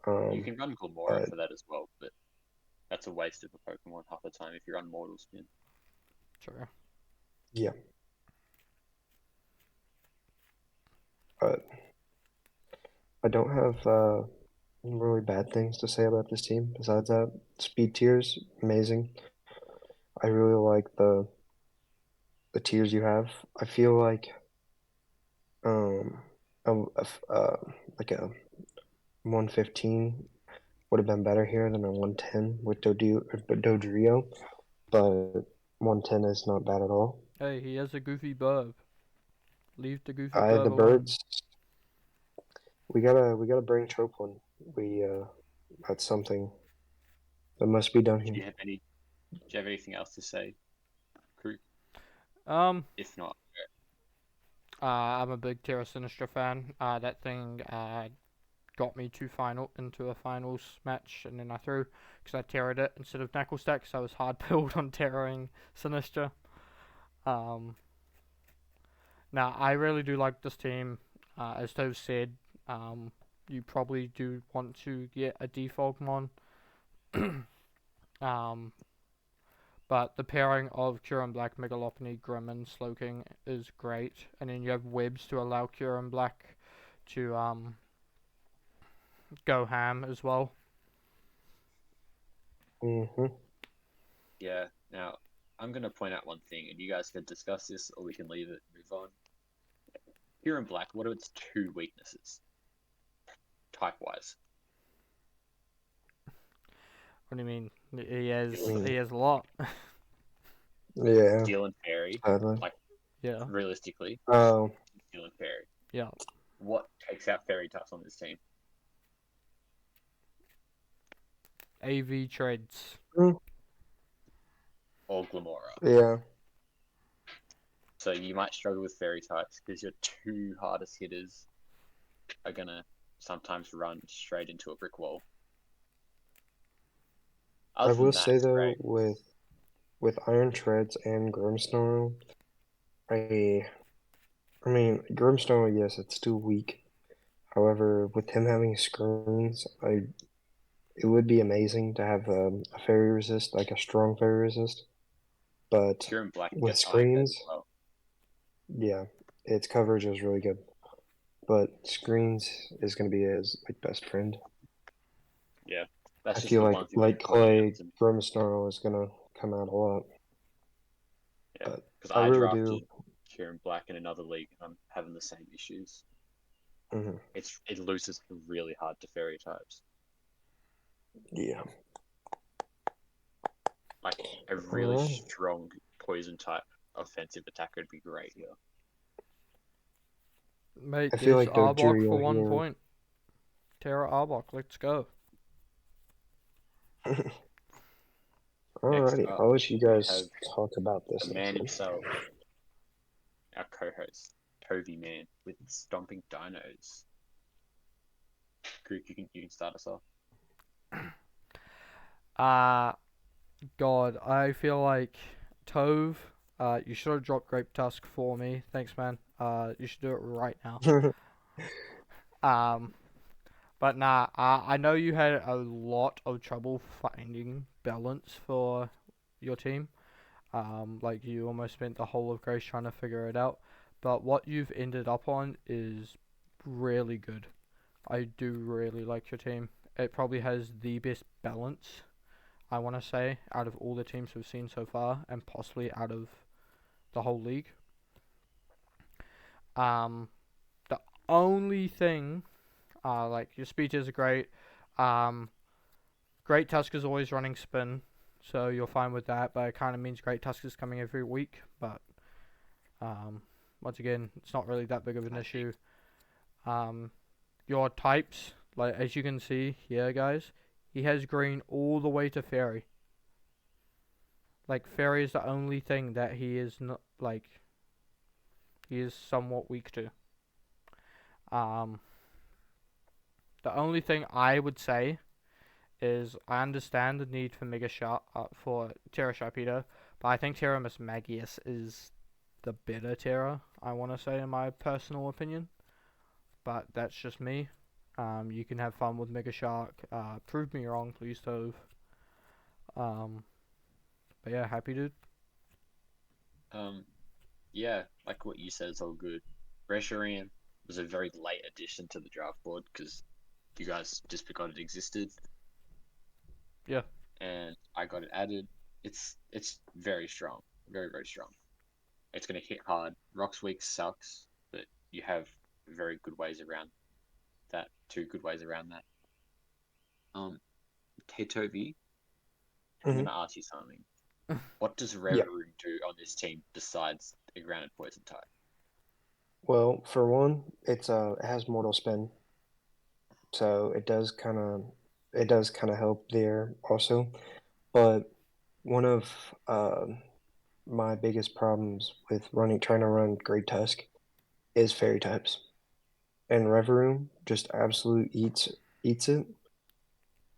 You Um, can run Glamora but for that as well, but that's a waste of a Pokemon half the time if you run Mortal Spin. True. yeah, but I don't have really bad things to say about this team. Besides that, speed tiers amazing. I really like the tiers you have. I feel um a, like a 115 would have been better here than a 110 with Dodrio, but 110 is not bad at all. Hey, he has a goofy burb. Leave the goofy The burb alone. birds, we gotta bring Troplin. We That's something that must be done Do here. you have any? Do you have anything else to say, Crew? Um, If not, I'm a big Terra Sinistra fan. That thing got me into a finals match, and then I threw because I terrored it instead of Knuckle Stack, so I was hard build on terroring Sinistra. Um, Now I really do like this team. As Tove said, um, you probably do want to get a Defogmon. um, but the pairing of Curin Black, Megalopony, Grim, and Slowking is great, and then you have webs to allow Curin Black to go ham as well. hmm yeah. Now, I'm gonna point out one thing, and you guys can discuss this, or we can leave it and move on. Here in Black, what are its two weaknesses, type-wise? What do you mean? Steel and He has a lot. Yeah, Steel and Fairy, sadly. like Yeah, realistically, Oh, Steel and Fairy. yeah. What takes out Fairy types on this team? AV trades. mm, Or Glamora. yeah. So you might struggle with Fairy types because your two hardest hitters are gonna sometimes run straight into a brick wall. I Other will than that, say it's though, great. with Iron Treads and Grimmsnarl, I I mean Grimmsnarl, yes, it's still weak. However, with him having screens, it would be amazing to have a fairy resist, like a strong fairy resist. But Pure and Black with gets Iron Fed screens, as well. yeah, its coverage is really good. But screens is going to be his like best friend. Yeah, I that's just feel the one thing that like pointed out Clay to me. Grimmsnarl is going to come out a lot. Yeah, But because I I really do. drafted Kieran Black in another league and I'm having the same issues. hmm It loses really hard to fairy types. Yeah. Like a really Alright. strong poison type offensive attacker would be great here. Mate, I feel there's like Arbok for Dodrio 1 point. Terra Arbok, let's go. here. Next Alrighty, up, I'll let you we guys have talk about the this next man one. himself, our co-host, Toveyman with Stomping Dinos. Greek, you can start us off. Uh, God, I feel like Tove, you should have dropped Grape Tusk for me. Thanks, man. You should do it right now. Um, but nah, I know you had a lot of trouble finding balance for your team. Like you almost spent the whole of Grace trying to figure it out. but what you've ended up on is really good. I do really like your team. It probably has the best balance, I want to say, out of all the teams we've seen so far, and possibly out of the whole league. The only thing, like your speeches are great. Great Tusk is always running spin, so you're fine with that. But it kind of means Great Tusk is coming every week. But once again, it's not really that big of an issue. Your types, like as you can see here, guys, he has green all the way to fairy. Like fairy is the only thing that he is not like. He is somewhat weak to. The only thing I would say is I understand the need for Mega Sharp for Terra Sharpedo, but I think Terra Miss Magius is the better Terra, I want to say, in my personal opinion. But that's just me. You can have fun with Mega Shark. Prove me wrong, please, Tove. But yeah, happy dude. Yeah, like what you said is all good. Reshiram was a very late addition to the draft board because you guys just forgot it existed. Yeah. And I got it added. It's very strong, very very strong. It's gonna hit hard. Rocks Week sucks, but you have very good ways around that. Two good ways around that. Hey Toby, I'm Mhm. gonna ask you something. What does Yeah. Reverie do on this team besides a grounded poison type? Well, for one, it has mortal spin, so it does kind of help there also. But one of my biggest problems with trying to run Great Tusk is fairy types, and Reverum just absolute eats it.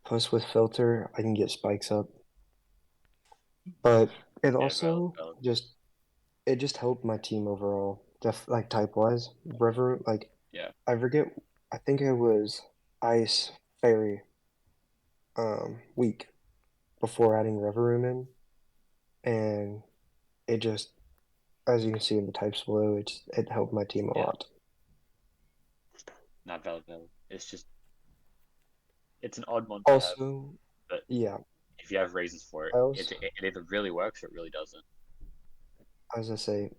Plus, with filter, I can get spikes up, but it Yeah, valid, also valid. just helped my team overall, like type wise. Reverum, like Yeah, I forget, I think it was Ice Fairy week before adding Reverum in, and it just, as you can see in the types below, it helped my team a yeah, lot. not valid, valid. It's an odd one to have, Also, but yeah, if you have reasons for it, I also, it either really works or it really doesn't. as I say,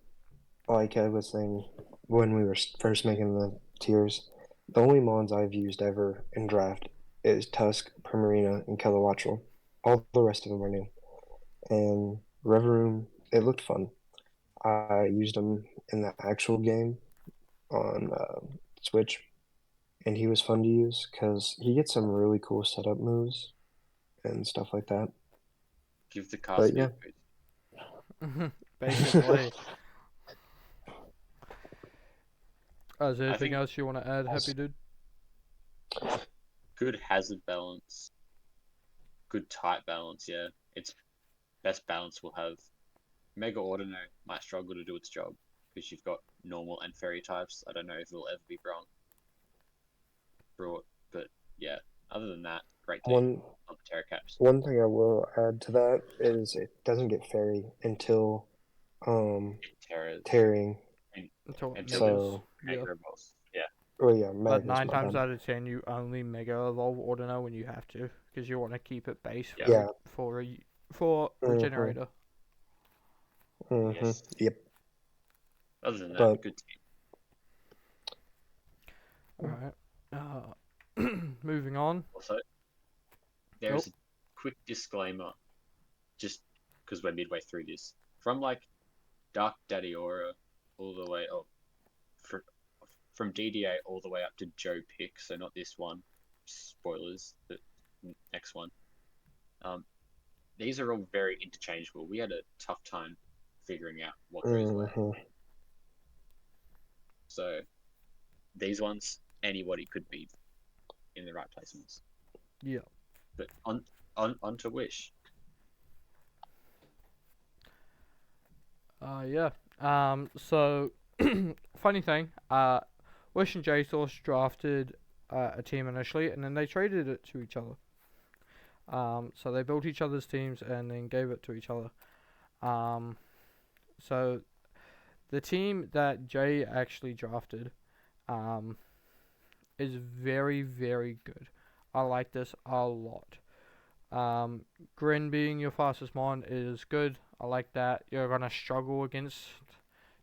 like I was saying when we were first making the tiers, the only mons I've used ever in draft is Tusk, Primarina, and Kilowattrel. All the rest of them are new. And Reverum, it looked fun. I used him in the actual game on Switch, and he was fun to use because he gets some really cool setup moves and stuff like that. Give the car But yeah, speed boost. Basically. Is there I anything think else you want to add, happy dude? good hazard balance, good type balance. Yeah, it's best balance we'll have. Mega Ordino might struggle to do its job because you've got normal and fairy types. I don't know if it'll ever be brought, but yeah. Other than that, great team. one On the Terra Caps. one thing I will add to that is it doesn't get fairy until Terra tearing. Until until So yeah. Mega Evolves. Yeah. oh yeah, But Magnus, 9 my times bad. out of 10, you only Mega Evolve Ordino when you have to, because you want to keep it base Yeah. Yeah. for Regenerator. Yes. Yep. Other than that, But good team. Alright. Moving on. Also, there's a quick disclaimer, just because we're midway through this. From like Dark Daddy Aura all the way up, from DDA all the way up to Joe Pick, so not this one, spoilers, but next one. These are all very interchangeable. We had a tough time figuring out what goes where. So these ones, anybody could be in the right placements. Yeah. But on to Wish. Yeah. So, funny thing, Wish and JSauce drafted a team initially, and then they traded it to each other. So they built each other's teams and then gave it to each other. So The team that Jay actually drafted um, is very, very good. I like this a lot. Grin being your fastest mon is good. I like that. You're gonna struggle against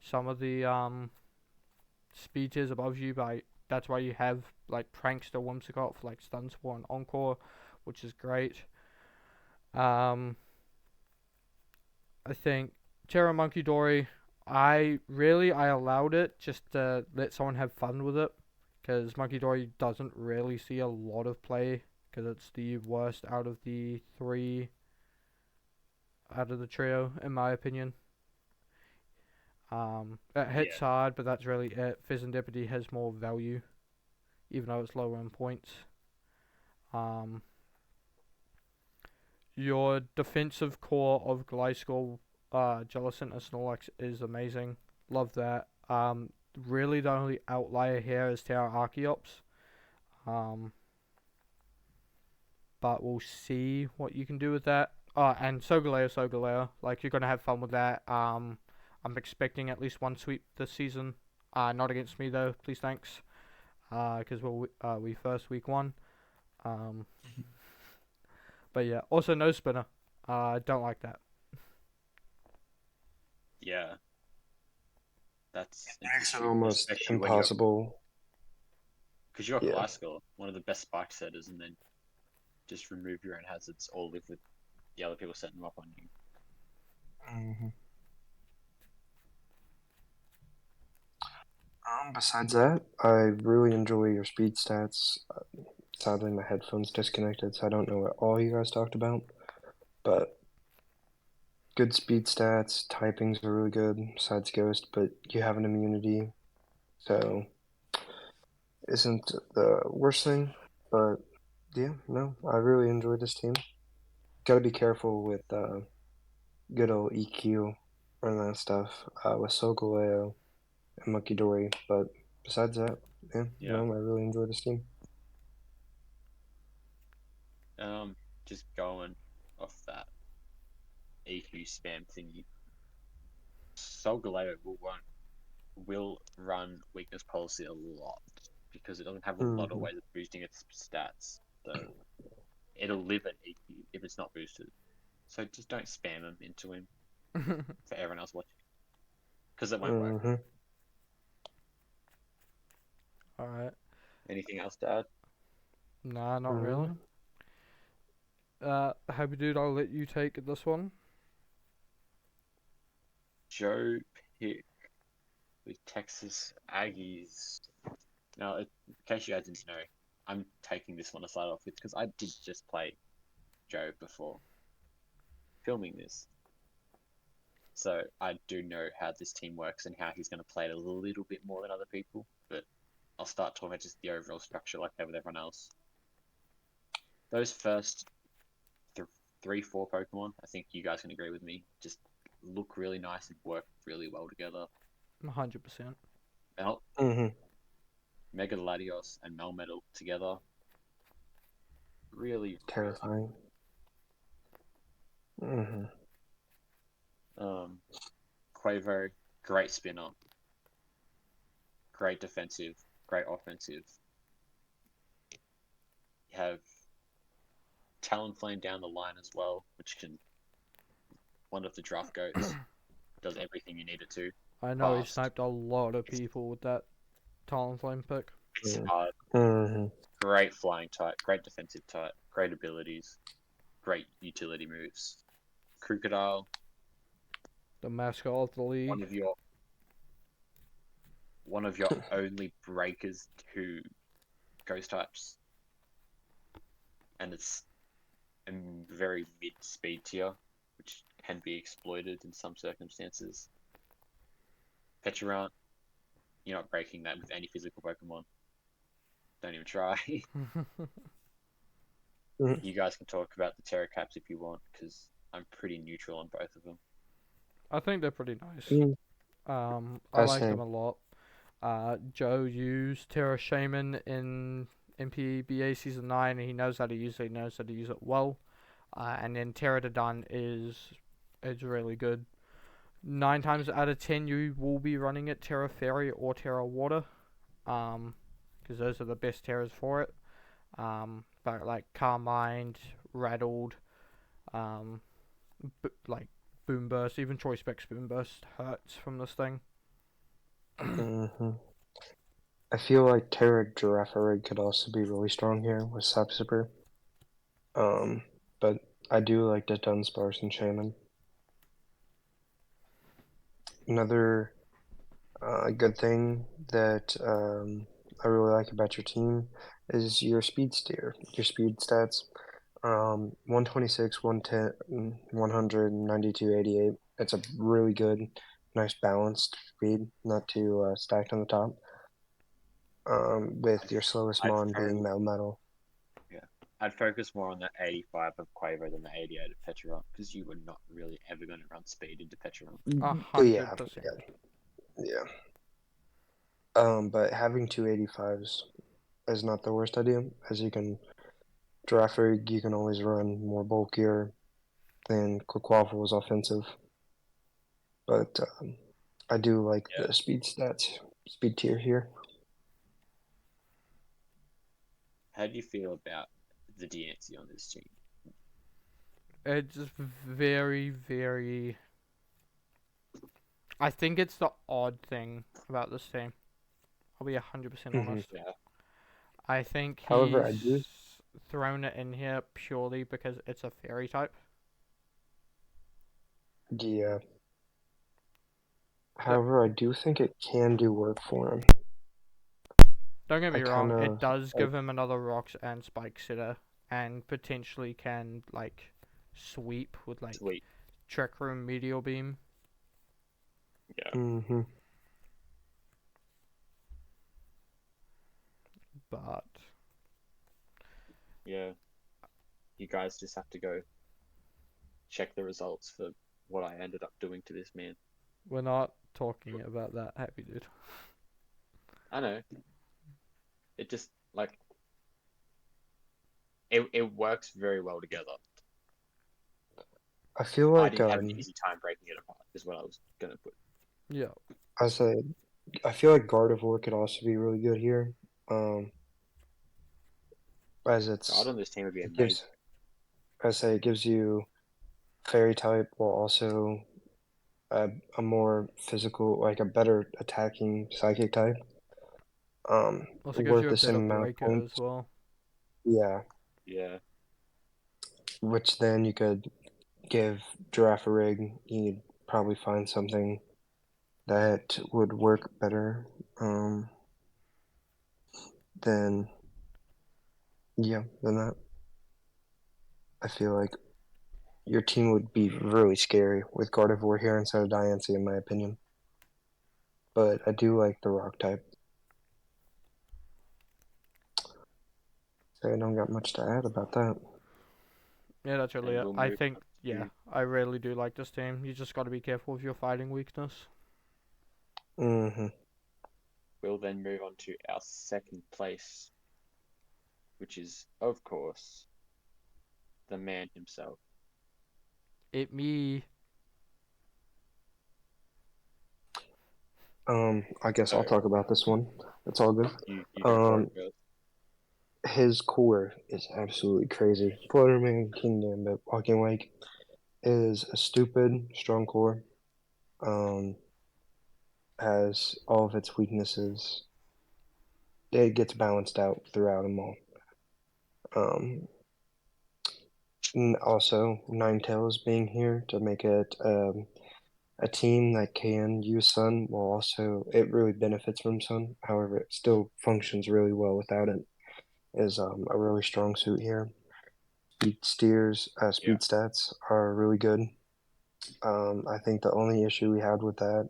some of the speed tiers above you, but that's why you have like Prankster, Whimsicott for like Stun Spore and Encore, which is great. I think Terra Monkey Dory, I allowed it just to let someone have fun with it, because Monkey Dory doesn't really see a lot of play, because it's the worst out of the trio, in my opinion. It hits hard, but that's really it. Pheasantipity has more value, even though it's lower in points. Your defensive core of Gliscor, Jellicent, and Snorlax is amazing. Love that. Really the only outlier here is Terra Archeops. But we'll see what you can do with that. And Solgaleo. Like, you're gonna have fun with that. I'm expecting at least one sweep this season. Not against me though, please thanks. Because we first week one. But yeah, also no spinner. Don't like that. Yeah. That's It makes it interesting, almost especially impossible. Because you're Yeah. Gliscor, one of the best spike setters, and then just remove your own hazards or live with the other people setting them up on you. Mm-hmm. Besides that, I really enjoy your speed stats. Sadly, my headphones disconnected, so I don't know what all you guys talked about. But good speed stats, typings are really good, besides Ghost, but you have an immunity, so isn't the worst thing. But yeah, no, I really enjoy this team. Gotta be careful with good old EQ and that stuff with Solgaleo and Monkey Dory, but besides that, Yeah. no, I really enjoy this team. Just going off that EQ spam thingy. Solgaleo will run weakness policy a lot because it doesn't have a lot of ways of boosting its stats. So it'll live at EQ if it's not boosted. So just don't spam him into him for everyone else watching, because it won't work. Alright. Anything else to add? Nah, not really. Happydude, I'll let you take this one. Joe pick with Texas Aggies. Now, in case you guys didn't know, I'm taking this one to start off with because I did just play Joe before filming this. So I do know how this team works and how he's going to play it a little bit more than other people. But I'll start talking about just the overall structure like that with everyone else. Those first 3-4 Pokemon, I think you guys can agree with me, just look really nice and work really well together. 100%. Mega Latios and Melmetal together. Really terrifying. Quavo, great spinner. Great defensive, great offensive. You have Talonflame down the line as well, which can one of the draft goats. Does everything you need it to. I know he sniped a lot of people with that Talonflame pick. It's hard. Great flying type, great defensive type, great abilities, great utility moves. Crocodile, the mascot of the league. One of your only breakers to ghost types. And it's a very mid speed tier, which can be exploited in some circumstances. Petulant, you're not breaking that with any physical Pokemon. Don't even try. You guys can talk about the Terracaps if you want, because I'm pretty neutral on both of them. I think they're pretty nice. I like them a lot. Joe used Terra Shaman in MPBA Season 9, and he knows how to use it. He knows how to use it well. And then Terra Dodon is really good. 9 times out of 10 you will be running it Terra Fairy or Terra Water, because those are the best Terras for it. But like Carmined, Rattled, like Boom Burst, even Choice Specs Boom Burst hurts from this thing. I feel like Terra Girafarig could also be really strong here with Sapsiper. But I do like the Dunsparce and Shaman. Another good thing that I really like about your team is your speed steer, your speed stats. 126, 110, 100, 92, 88. It's a really good, nice balanced speed, not too stacked on the top. With your slowest mon being Metal. Yeah, I'd focus more on the 85 of Quavo than the 88 of Pecheron, because you were not really ever going to run speed into Pecheron. 100%. Yeah. But having two 85s is not the worst idea, as you can Girafarig, you can always run more bulkier than Quaquaval is offensive. But I do like the speed stats, speed tier here. How do you feel about the DNC on this team? It's very, very. I think it's the odd thing about this team. I'll be 100% honest. Yeah. I think However, he's thrown it in here purely because it's a fairy type. Yeah. However, I do think it can do work for him. Don't get me wrong, it does give him another rocks and spike sitter, and potentially can like sweep with like Trick Room Meteor Beam. Yeah. But yeah, you guys just have to go check the results for what I ended up doing to this man. We're not talking about that, Happy Dude. I know. It just like it works very well together. I feel like I didn't have an easy time breaking it apart, is what I was gonna put. Yeah. I feel like Gardevoir could also be really good here. As it's God on this team would be amazing. It gives you fairy type while also a more physical, like a better attacking psychic type. Also gives worth you a the same better amount of breaker points. as well. Yeah. Yeah. Which then you could give Girafarig. You'd probably find something that would work better. Than that. I feel like your team would be really scary with Gardevoir here instead of Diancie, in my opinion. But I do like the rock type. So I don't got much to add about that. Yeah, that's really it. I think, I really do like this team. You just got to be careful with your fighting weakness. We'll then move on to our second place, which is, of course, the man himself. Me. I guess I'll talk about this one. It's all good. You go for it first. His core is absolutely crazy. Flutterman, Kingdom, but Walking Wake is a stupid strong core. Has all of its weaknesses. It gets balanced out throughout them all. And also, Ninetales being here to make it a team that can use Sun, while also it really benefits from Sun. However, it still functions really well without it. Is a really strong suit here. Speed stats are really good. I think the only issue we had with that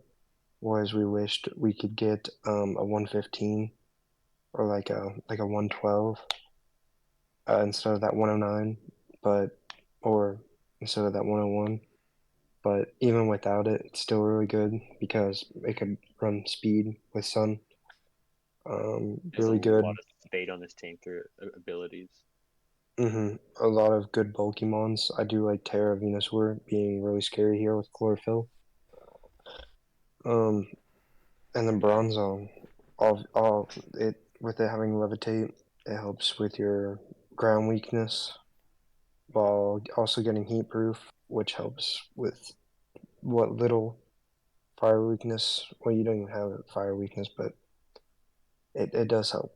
was we wished we could get a 115 or like a 112 instead of that 109, or instead of that 101. But even without it, it's still really good because it could run speed with Sun. Really good. A lot of speed on this team through abilities. A lot of good bulky mons. I do like Terra Venusaur being really scary here with Chlorophyll. And then Bronzong, all it with it having levitate, it helps with your ground weakness while also getting heat proof, which helps with what little fire weakness. Well, you don't even have fire weakness, but it does help.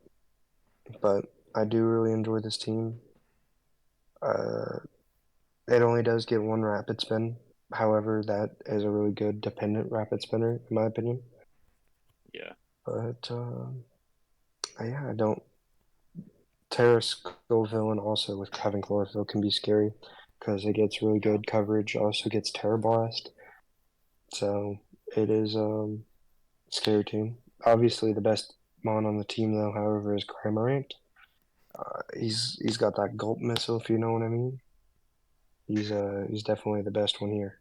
But I do really enjoy this team. It only does get one rapid spin. However, that is a really good dependent rapid spinner, in my opinion. Yeah. But yeah, I don't. Terra Skull Villain also with having chlorophyll can be scary because it gets really good coverage. Also gets Terra Blast, so it is scary team. Obviously, the best mon on the team though, however, is Cramorant. He's got that gulp missile, if you know what I mean. He's definitely the best one here.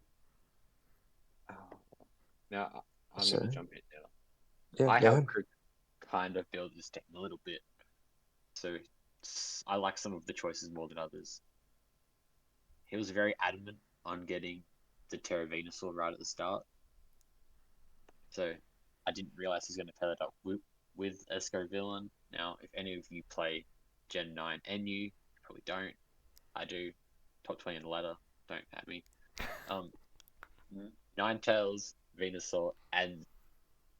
Now I'm So going to jump in now. yeah, I go helped ahead. Crick kind of build this team a little bit, so I like some of the choices more than others. He was very adamant on getting the Terra Venusaur right at the start, so I didn't realize he's going to pair that up with Esco Villain. Now, if any of you play Gen 9 NU, probably don't. I do. Top 20 in the ladder. Don't at me. Ninetales, Venusaur, and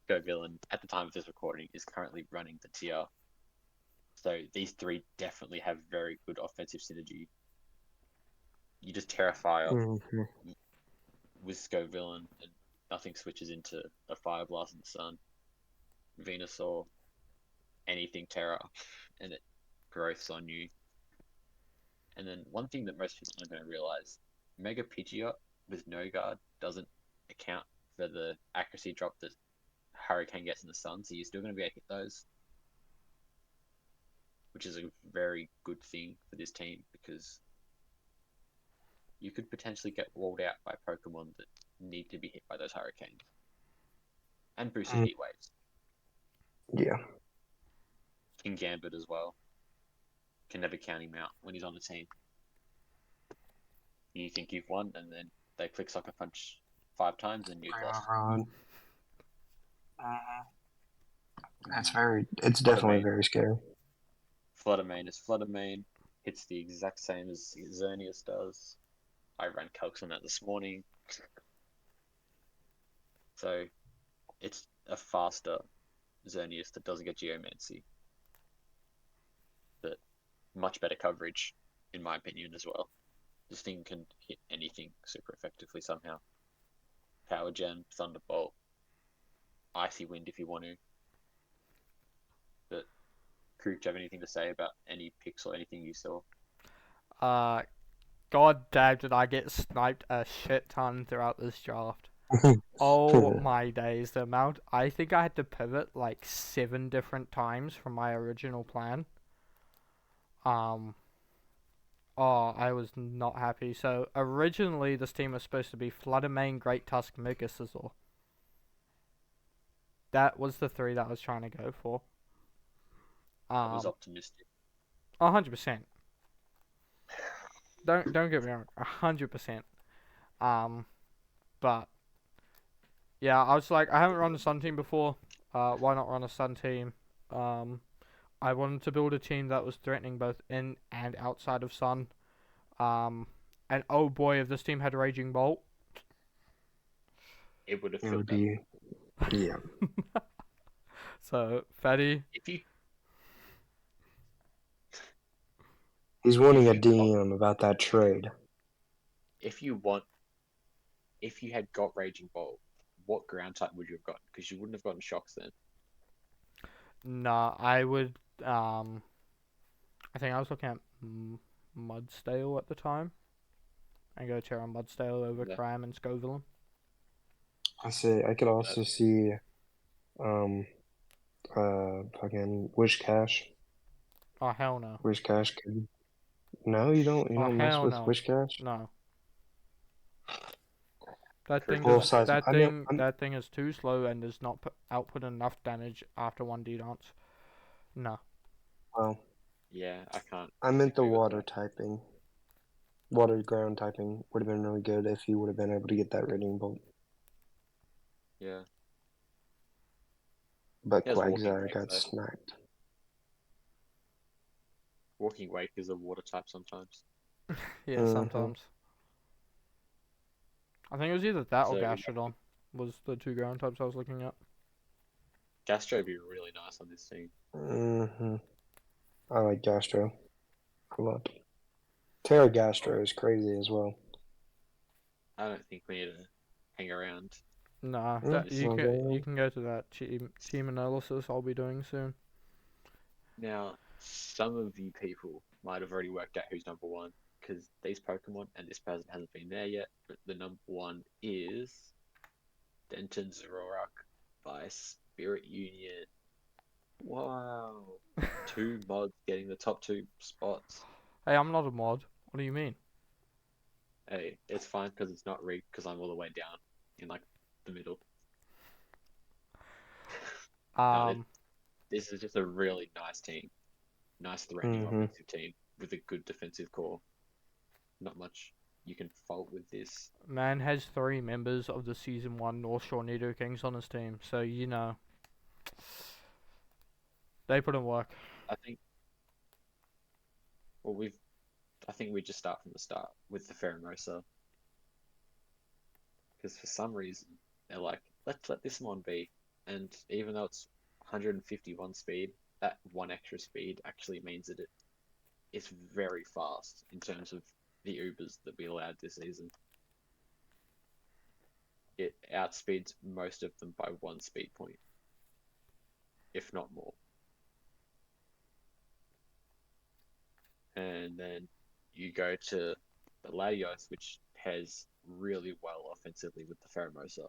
Go Villain at the time of this recording is currently running the tier. So these three definitely have very good offensive synergy. You just Terrifier Mm-hmm. with Go Villain and nothing switches into a Fire Blast in the Sun. Venusaur, anything Terra, and it growths on you. And then one thing that most people aren't going to realize, Mega Pidgeot with no guard doesn't account for the accuracy drop that Hurricane gets in the Sun, so you're still going to be able to hit those, which is a very good thing for this team because you could potentially get walled out by Pokemon that need to be hit by those Hurricanes. And boosted Heat Waves. Yeah. King Gambit as well. Can never count him out when he's on the team. You think you've won, and then they click Sucker Punch 5 times and you've lost. It's definitely very scary. Fluttermane is Fluttermane. Hits the exact same as Xerneas does. I ran calcs on that this morning. So it's a faster Xerneas that doesn't get Geomancy. But much better coverage, in my opinion, as well. This thing can hit anything super effectively somehow. Power Gen, Thunderbolt, Icy Wind if you want to. But Crew, do you have anything to say about any picks or anything you saw? God damn, did I get sniped a shit ton throughout this draft. Oh my days, the amount. I think I had to pivot like 7 different times from my original plan. I was not happy. So originally this team was supposed to be Fluttermane, Great Tusk, Mega Scizor. That was the 3 that I was trying to go for. I was optimistic. 100%. Don't get me wrong, 100%. But yeah, I was like, I haven't run a Sun team before. Why not run a Sun team? I wanted to build a team that was threatening both in and outside of Sun. And oh boy, if this team had Raging Bolt, It would have It filled would that. be, yeah. So Fatty, If you He's wanting a you got- DM about that trade. if you had got Raging Bolt, what ground type would you have gotten? Because you wouldn't have gotten Shocks then. nah, I would. I think I was looking at Mudstale at the time. I go Terra Mudstale over Yeah. Cram and Scovillain. I could also see, fucking Wish Cash. Oh hell no. Wish Cash could. No, you don't. You Oh don't mess hell with no. Wish Cash. No. That thing Well, does. size. That thing is too slow and does not output enough damage after 1D dance. No. Well, Yeah, I can't. I meant the agree with water that. typing. Water ground typing would have been really good if you would have been able to get that Raging Bolt. Yeah. but He has walking Quagsire wake, got though. smacked. Walking wake is a water type sometimes. Yeah, Mhm. sometimes. I think it was either that or So Gastrodon was the two ground types I was looking at. Gastro would be really nice on this team. I like Gastro a lot. Terra Gastro is crazy as well. I don't think we need to hang around. Nah, Mm, that you okay. can go to that team analysis I'll be doing soon. Now, some of you people might have already worked out who's number one because these Pokemon and this person hasn't been there yet. But the number one is Denton Zoroark by Spirit Union. Wow. Two mods getting the top two spots. Hey, I'm not a mod. What do you mean? Hey, it's fine because it's not rigged because I'm all the way down in like the middle. No, this is just a really nice team. Nice threatening offensive team with a good defensive core. Not much you can fault with this. Man has 3 members of the Season 1 North Shore Nido Kings on his team, so you know. They put in work. I think well I think we just start from the start with the Pheromosa. Because for some reason they're like, let's let this one be. And even though it's 151 speed, that one extra speed actually means that it's very fast in terms of the Ubers that we allowed this season. It outspeeds most of them by 1 speed point, if not more. And then you go to the Latios, which pairs really well offensively with the Pheromosa.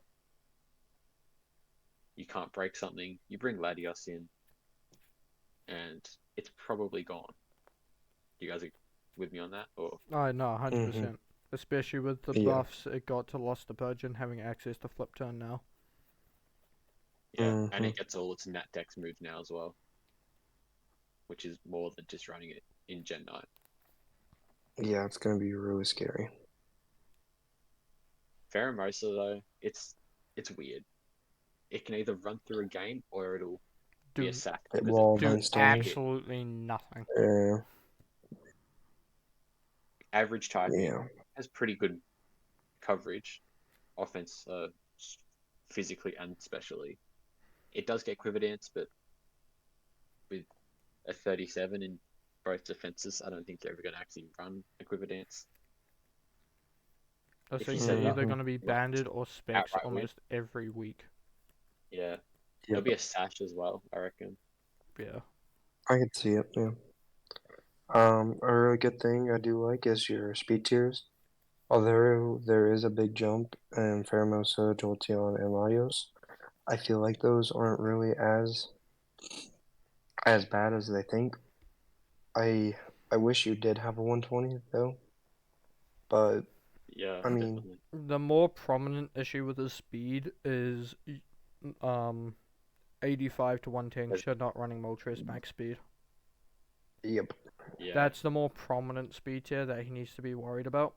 You can't break something, you bring Latios in, and it's probably gone. You guys are with me on that? Or Oh, no, 100%. Especially with the Yeah. buffs it got to Lost Purgeon having access to Flip Turn now. yeah, and it gets all its Nat Dex moves now as well, which is more than just running it in Gen 9. Yeah, it's gonna be really scary. Pheromosa though, it's weird. It can either run through a game or it'll be a Do sack It because wall do instantly. absolutely nothing. Yeah. average typing Yeah. has pretty good coverage, offense, physically and specially. It does get Quiver Dance, but with a 37 in both defenses, I don't think you're ever going to actually run a Quiver Dance. This If you thing's set it up either going to be like banded or specs outright win, almost every week. yeah, Yep. it'll be a sash as well, I reckon. Yeah. I could see it, yeah. A really good thing I do like is your speed tiers. Although there is a big jump in Pheromosa, Jolteon, and Latios, I feel like those aren't really as bad as they think. I wish you did have a 120 though, but Yeah, I mean, definitely. The more prominent issue with his speed is um 85 to 110 There's, should not running Moltres max speed. yep. yeah, That's the more prominent speed tier that he needs to be worried about.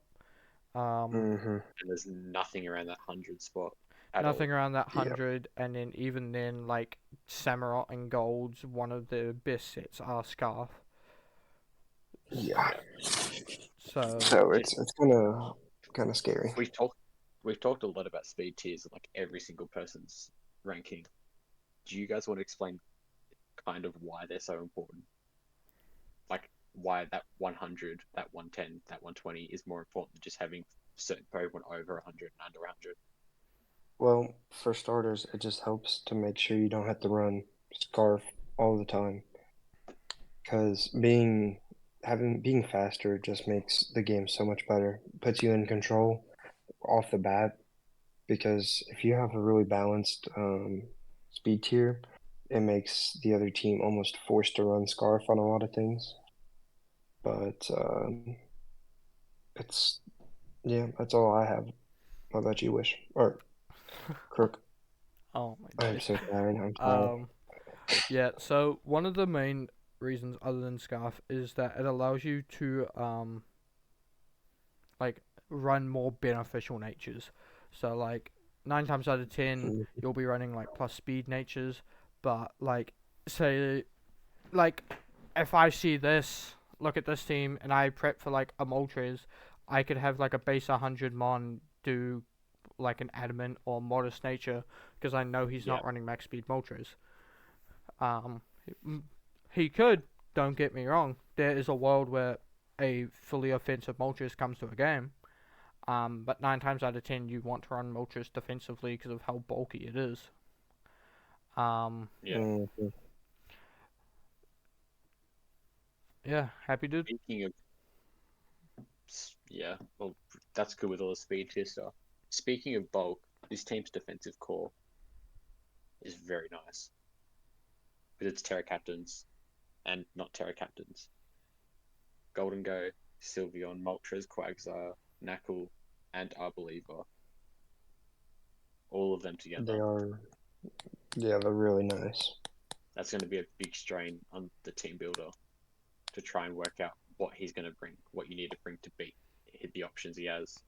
and there's nothing around that 100 spot at all. Nothing around that Yep. 100, and then even then, like Samurott and Gold's one of the best sets are Scarf. Yeah. So So it's kind of scary. We've talked a lot about speed tiers and like every single person's ranking. Do you guys want to explain kind of why they're so important? Like why that 100, that 110, that 120 is more important than just having certain Pokemon over 100 and under 100. Well, for starters, it just helps to make sure you don't have to run Scarf all the time, because being faster just makes the game so much better. Puts you in control off the bat, because if you have a really balanced speed tier, it makes the other team almost forced to run Scarf on a lot of things. But it's yeah, that's all I have. How about you, Wish? Or Crook? oh my I'm days. so tired. I'm tired. Yeah. So one of the main reasons, other than Scarf, is that it allows you to like run more beneficial natures. So like 9 times out of 10, Mm, you'll be running like plus speed natures, But like, say, like, if I see this, look at this team, and I prep for like a Moltres, I could have like a base 100 Mon do like an adamant or modest nature because I know he's Yeah. not running max speed Moltres. Um, he could. Don't get me wrong. There is a world where a fully offensive Moltres comes to a game. But 9 times out of 10, you want to run Moltres defensively because of how bulky it is. Yeah. Mhm. Yeah, happy dude. Speaking of, yeah, well, that's good with all the speed tier stuff. Speaking of bulk, this team's defensive core is very nice with its Terra captains and not Terra captains. Golden Go, Sylveon, Moltres, Quagsire, Knuckle, and Arboliva. All of them together. They are, yeah, they're really nice. That's going to be a big strain on the team builder to try and work out what he's going to bring, what you need to bring to beat the options he has.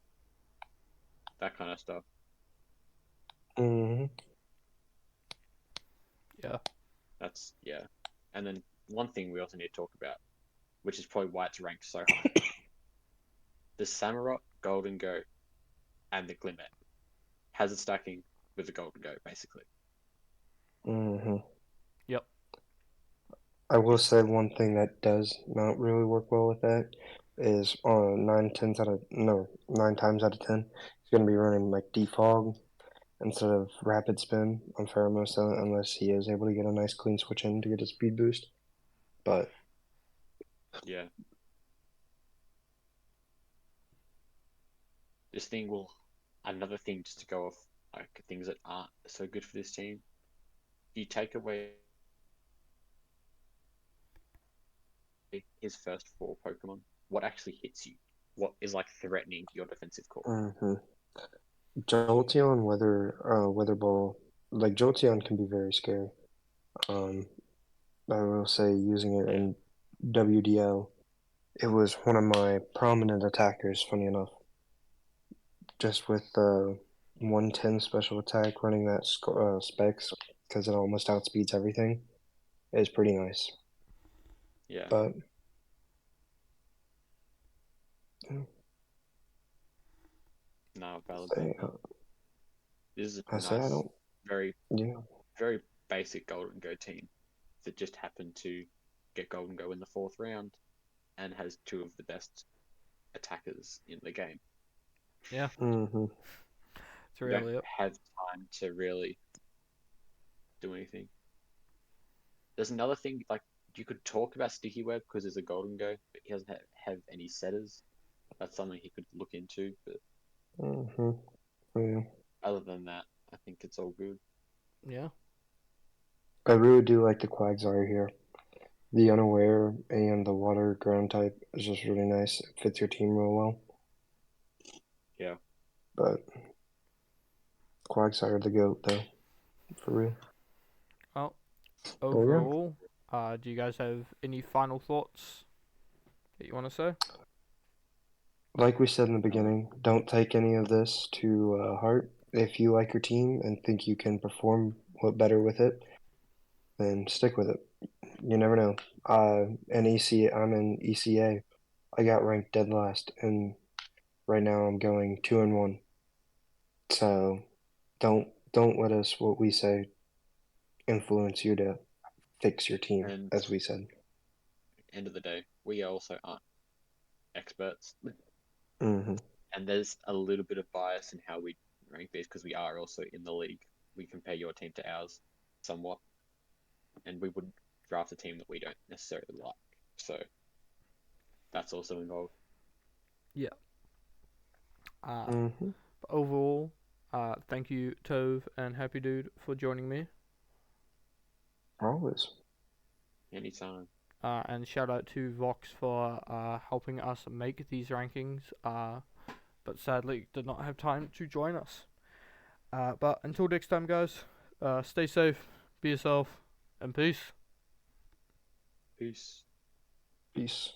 That kind of stuff. Hmm. Yeah. That's, yeah. And then one thing we also need to talk about, which is probably why it's ranked so high. The Samurott, Golden Go, and the Glimmet has it stacking with the Golden Go, basically. Hmm. Yep. I will It's, say one thing that does not really work well with that is on 9 times out of 10, he's gonna be running like defog instead of rapid spin on Pheromosa unless he is able to get a nice clean switch in to get a speed boost. But yeah. This thing will, another thing just to go off, like things that aren't so good for this team. You take away his first 4 Pokemon, what actually hits you? What is like threatening your defensive core? Jolteon, Weather Ball, like Jolteon can be very scary. Um, I will say using it Yeah, in WDL, it was one of my prominent attackers, funny enough. Just with 110 special attack running that specs because it almost outspeeds everything is pretty nice. yeah. But yeah, No, valid, say, valid. This is I a say I nice, don't. very, Yeah. very basic Golden Go team that just happened to get Golden Go in the 4th round and has 2 of the best attackers in the game. Yeah. Mm-hmm. It's You don't really it. have time to really do anything. There's another thing, like, you could talk about Sticky Web because there's a Golden Go, but he doesn't have any setters. That's something he could look into, but Mm-hmm. Yeah. other than that, I think it's all good. Yeah. I really do like the Quagsire here. The Unaware and the Water Ground type is just really nice. It fits your team real well. Yeah. But Quagsire the GOAT though, for real. Well, Oh yeah. overall, do you guys have any final thoughts that you want to say? Like we said in the beginning, don't take any of this to heart. If you like your team and think you can perform better with it, then stick with it. You never know. I'm in ECA. I got ranked dead last, and right now I'm going 2-1. So don't let us what we say influence you to fix your team, And as we said. end of the day, we also aren't experts, Hmm. and there's a little bit of bias in how we rank these because we are also in the league. We compare your team to ours somewhat, and we would draft a team that we don't necessarily like. So that's also involved. Yeah. Uh, Hmm. but overall, thank you, Tove and Happy Dude, for joining me. Always. Anytime. And shout out to Vox for helping us make these rankings, but sadly did not have time to join us. But until next time, guys, stay safe, be yourself, and peace. Peace. Peace.